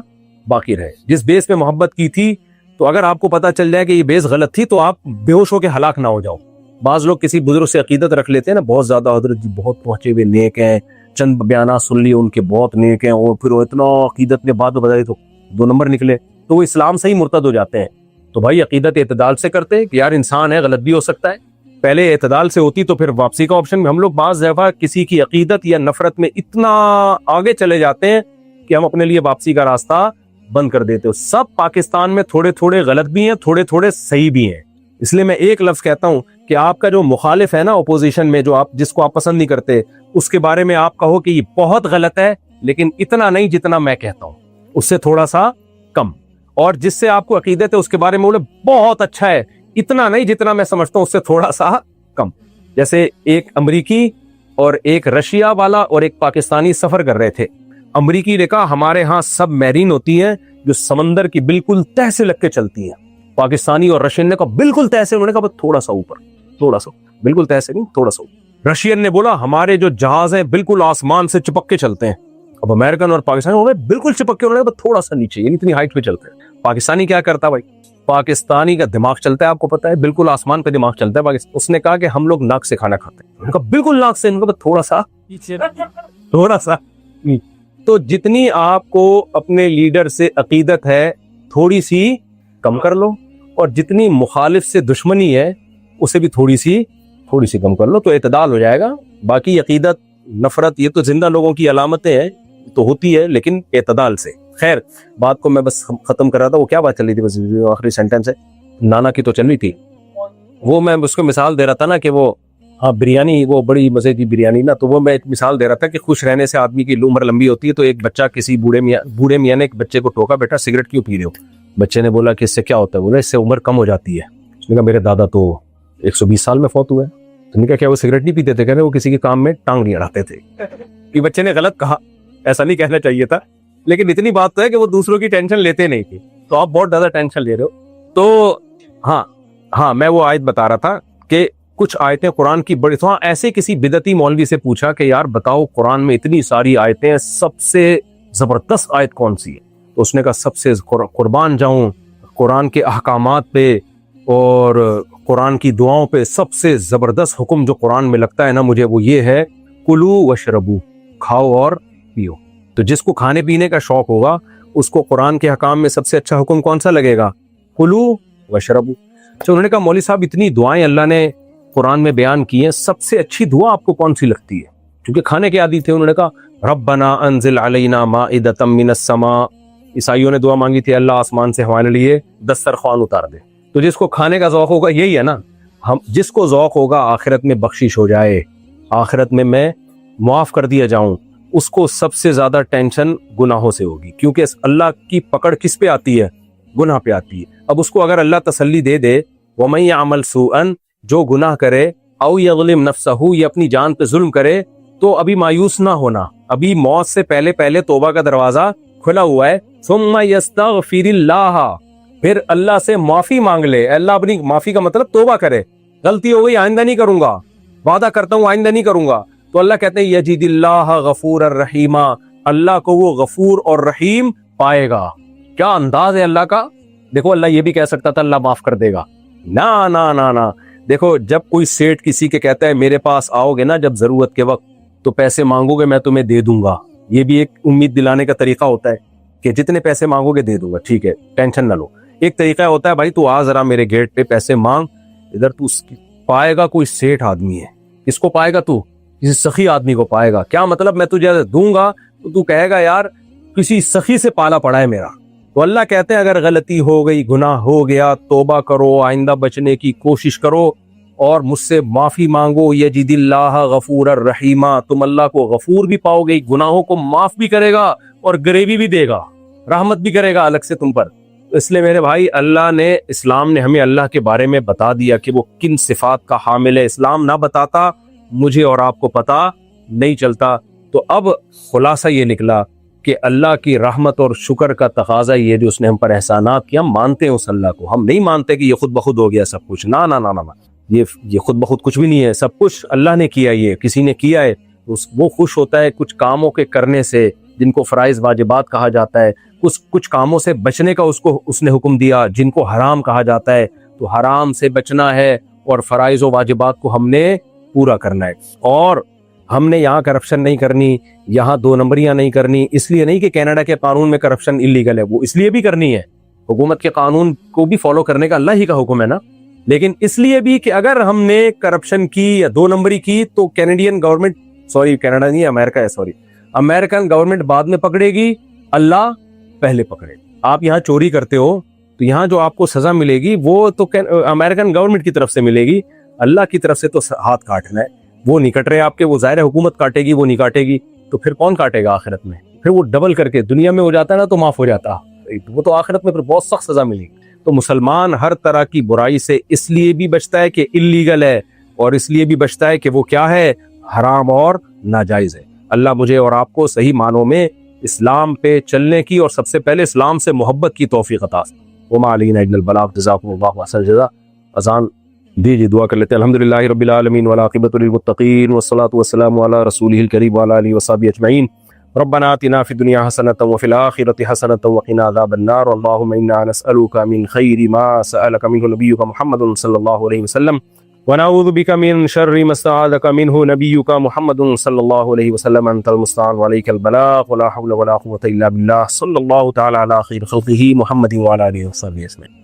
باقی رہے. جس بیس پہ محبت کی تھی تو اگر آپ کو پتا چل جائے کہ یہ بیس غلط تھی تو آپ بے ہوش ہو کے ہلاک نہ ہو جاؤ. بعض لوگ کسی بزرگ سے عقیدت رکھ لیتے ہیں نا, بہت زیادہ حضرت جی بہت پہنچے ہوئے نیک ہیں, چند بیانات سن لیے ان کے بہت نیک ہیں, اور پھر وہ اتنا عقیدت نے بات بتائی تو 2 نمبر نکلے, تو وہ اسلام سے ہی مرتد ہو جاتے ہیں. تو بھائی عقیدت اعتدال سے کرتے کہ یار انسان ہے غلط بھی ہو سکتا ہے, پہلے اعتدال سے ہوتی تو پھر واپسی کا آپشن. ہم لوگ بعض دفعہ کسی کی عقیدت یا نفرت میں اتنا آگے چلے جاتے ہیں کہ ہم اپنے لیے واپسی کا راستہ بند کر دیتے ہو. سب پاکستان میں تھوڑے تھوڑے غلط بھی ہیں, تھوڑے تھوڑے صحیح بھی ہیں. اس لیے میں ایک لفظ کہتا ہوں کہ آپ کا جو مخالف ہے نا اپوزیشن میں, جو آپ جس کو آپ پسند نہیں کرتے, اس کے بارے میں آپ کہو کہ یہ بہت غلط ہے لیکن اتنا نہیں جتنا میں کہتا ہوں, اس سے تھوڑا سا کم. اور جس سے آپ کو عقیدت ہے اس کے بارے میں بولے بہت اچھا ہے, اتنا نہیں جتنا میں سمجھتا ہوں, اس سے تھوڑا سا کم. جیسے ایک امریکی اور ایک رشیا والا اور ایک پاکستانی سفر کر رہے تھے. امریکی نے کہا ہمارے ہاں سب میرین ہوتی ہیں جو سمندر کی بالکل تہ سے لگ کے چلتی ہیں. پاکستانی اور رشین نے کہا بالکل تہ سے, انہوں نے کہا بس تھوڑا سا اوپر, تھوڑا سا, بالکل تہ سے نہیں تھوڑا سا اوپر. رشین نے بولا ہمارے جو جہاز ہیں بالکل آسمان سے چپک کے چلتے ہیں. اب امریکن اور پاکستانی بالکل چپک کے, انہوں نے کہا تھوڑا سا نیچے, یعنی اتنی ہائٹ پہ چلتے ہیں. پاکستانی کیا کرتا بھائی, پاکستانی کا دماغ چلتا ہے, آپ کو پتا ہے بالکل آسمان پہ دماغ چلتا ہے. اس نے کہا کہ ہم لوگ ناک سے کھانا کھاتے ہیں. انہوں نے کہا بالکل ناک سے, انہوں نے کہا تھوڑا سا تھوڑا سا. تو جتنی آپ کو اپنے لیڈر سے عقیدت ہے تھوڑی سی کم کر لو, اور جتنی مخالف سے دشمنی ہے اسے بھی تھوڑی سی کم کر لو, تو اعتدال ہو جائے گا. باقی عقیدت نفرت یہ تو زندہ لوگوں کی علامتیں ہیں, تو ہوتی ہے, لیکن اعتدال سے. خیر بات کو میں بس ختم کر رہا تھا. وہ کیا بات چل رہی تھی, بس آخری سینٹینس ہے نانا کی تو چل رہی تھی. وہ میں اس کو مثال دے رہا تھا نا کہ وہ بریانی, وہ بڑی مزے کی بریانی نا, تو وہ میں ایک مثال دے رہا تھا کہ خوش رہنے سے آدمی کی عمر لمبی ہوتی ہے. تو ایک بچہ کسی بوڑھے میاں نے ایک بچے کو ٹوکا, بیٹا سگریٹ کیوں پی رہے ہو؟ بچے نے بولا کہ اس سے کیا ہوتا ہے؟ بولا اس سے عمر کم ہو جاتی ہے. اس نے کہا میرے دادا تو 120 سال میں فوت ہوئے. تو نے کہا کیا وہ سگریٹ نہیں پیتے تھے؟ کہہ رہے وہ کسی کے کام میں ٹانگ نہیں اڑاتے تھے. کہ بچے نے غلط کہا, ایسا نہیں کہنا چاہیے تھا, لیکن اتنی بات تو ہے کہ وہ دوسروں کی ٹینشن لیتے نہیں تھے. تو آپ بہت زیادہ ٹینشن لے رہے ہو. تو ہاں میں وہ آیت بتا رہا تھا کہ کچھ آیتیں قرآن کی بڑی, تو ایسے کسی بدعتی مولوی سے پوچھا کہ یار بتاؤ قرآن میں اتنی ساری آیتیں, سب سے زبردست آیت کون سی ہے؟ تو اس نے کہا سب سے قربان جاؤں قرآن کے احکامات پہ اور قرآن کی دعاؤں پہ, سب سے زبردست حکم جو قرآن میں لگتا ہے نا مجھے, وہ یہ ہے کلو وشربو, کھاؤ اور پیو. تو جس کو کھانے پینے کا شوق ہوگا اس کو قرآن کے حکام میں سب سے اچھا حکم کون سا لگے گا؟ کلو وشربو. تو انہوں نے کہا مولوی صاحب اتنی دعائیں اللہ نے قرآن میں بیان کی ہیں, سب سے اچھی دعا آپ کو کون سی لگتی ہے؟ کیونکہ کھانے کے عادی تھے. انہوں نے کہا ربنا انزل علینا مائدۃ من السماء. عیسائیوں نے دعا مانگی تھی اللہ آسمان سے ہمارے لیے دسترخوان اتار دے. تو جس کو کھانے کا ذوق ہوگا یہی ہے نا, ہم جس کو ذوق ہوگا آخرت میں بخشش ہو جائے, آخرت میں معاف کر دیا جاؤں, اس کو سب سے زیادہ ٹینشن گناہوں سے ہوگی. کیونکہ اللہ کی پکڑ کس پہ آتی ہے؟ گناہ پہ آتی ہے. اب اس کو اگر اللہ تسلی دے دے وَمَن يَعْمَلْ سُوءًا, جو گناہ کرے, او یظلم نفسہ, یہ اپنی جان پہ ظلم کرے, تو ابھی مایوس نہ ہونا, ابھی موت سے پہلے توبہ کا دروازہ کھلا ہوا ہے. ثم یستغفر اللہ, پھر اللہ سے معافی مانگ لے. اللہ اپنی معافی کا مطلب توبہ کرے, غلطی ہو گئی آئندہ نہیں کروں گا, وعدہ کرتا ہوں آئندہ نہیں کروں گا. تو اللہ کہتے ہیں یجد اللہ غفور الرحیم, اللہ کو وہ غفور اور رحیم پائے گا. کیا انداز ہے اللہ کا. دیکھو اللہ یہ بھی کہہ سکتا تھا اللہ معاف کر دے گا, نہ. دیکھو جب کوئی سیٹ کسی کے کہتا ہے میرے پاس آؤ گے نا جب ضرورت کے وقت تو پیسے مانگو گے میں تمہیں دے دوں گا, یہ بھی ایک امید دلانے کا طریقہ ہوتا ہے. کہ جتنے پیسے مانگو گے دے دوں گا, ٹھیک ہے ٹینشن نہ لو. ایک طریقہ ہوتا ہے بھائی تو آ ذرا میرے گیٹ پہ پیسے مانگ, ادھر تو پائے گا کوئی سیٹھ آدمی ہے. کس کو پائے گا تو؟ کسی سخی آدمی کو پائے گا. کیا مطلب میں تجھے دوں گا تو تو کہے گا یار کسی سخی سے پالا پڑا ہے میرا. تو اللہ کہتے ہیں اگر غلطی ہو گئی, گناہ ہو گیا, توبہ کرو, آئندہ بچنے کی کوشش کرو اور مجھ سے معافی مانگو. یجد اللہ غفور الرحیم, تم اللہ کو غفور بھی پاؤ گے, گناہوں کو معاف بھی کرے گا اور گریوی بھی دے گا, رحمت بھی کرے گا الگ سے تم پر. اس لیے میرے بھائی اللہ نے, اسلام نے ہمیں اللہ کے بارے میں بتا دیا کہ وہ کن صفات کا حامل ہے. اسلام نہ بتاتا مجھے اور آپ کو پتا نہیں چلتا. تو اب خلاصہ یہ نکلا کہ اللہ کی رحمت اور شکر کا تقاضا یہ جو اس نے ہم پر احسانات کیا, ہم مانتے ہیں اس اللہ کو. ہم نہیں مانتے کہ یہ خود بخود ہو گیا سب کچھ. نہ نہ نہ نہ, یہ خود بخود کچھ بھی نہیں ہے. سب کچھ اللہ نے کیا, یہ کسی نے کیا ہے. وہ خوش ہوتا ہے کچھ کاموں کے کرنے سے جن کو فرائض واجبات کہا جاتا ہے, کچھ کاموں سے بچنے کا اس نے حکم دیا جن کو حرام کہا جاتا ہے. تو حرام سے بچنا ہے اور فرائض و واجبات کو ہم نے پورا کرنا ہے. اور ہم نے یہاں کرپشن نہیں کرنی, یہاں 2 نمبریاں نہیں کرنی. اس لیے نہیں کہ کینیڈا کے قانون میں کرپشن انلیگل ہے, وہ اس لیے بھی کرنی ہے, حکومت کے قانون کو بھی فالو کرنے کا اللہ ہی کا حکم ہے نا. لیکن اس لیے بھی کہ اگر ہم نے کرپشن کی یا 2 نمبری کی تو کینیڈین گورنمنٹ, سوری کینیڈا نہیں امریکہ ہے, سوری امریکن گورنمنٹ بعد میں پکڑے گی, اللہ پہلے پکڑے. آپ یہاں چوری کرتے ہو تو یہاں جو آپ کو سزا ملے گی وہ تو امریکن گورنمنٹ کی طرف سے ملے گی, اللہ کی طرف سے تو ہاتھ کاٹنا ہے. وہ نہیں کٹ رہے آپ کے, وہ ظاہر حکومت کاٹے گی, وہ نہیں کاٹے گی تو پھر کون کاٹے گا آخرت میں؟ پھر وہ ڈبل کر کے دنیا میں ہو جاتا ہے نا تو معاف ہو جاتا, وہ تو آخرت میں پھر بہت سخت سزا ملے گی. تو مسلمان ہر طرح کی برائی سے اس لیے بھی بچتا ہے کہ انلیگل ہے, اور اس لیے بھی بچتا ہے کہ وہ کیا ہے, حرام اور ناجائز ہے. اللہ مجھے اور آپ کو صحیح معنوں میں اسلام پہ چلنے کی اور سب سے پہلے اسلام سے محبت کی توفیق عطا. وما علینا الا البلاغ, جزاکم اللہ احسن الجزاء. اذان دیجیے, دعا کر لیتے ہیں. الحمدللہ رب العالمین والعاقبۃ للمتقین والصلاۃ والسلام علی رسولہ الکریم وعلی آلہ وصحبہ اجمعین. ربنا آتنا فی الدنیا حسنۃ وفی الآخرۃ حسنۃ وقنا عذاب النار. اللهم انا نسألک من خیر ما سألک منہ نبیک محمد صلی اللہ علیہ وسلم ونعوذ بک من شر ما استعاذک منہ نبیک محمد صلی اللہ علیہ وسلم. انت المستعان وعلیک البلاغ ولا حول ولا قوة الا باللہ. صلی اللہ تعالی علی خیر خلقہ محمد وعلی آلہ وصحبہ اجمعین.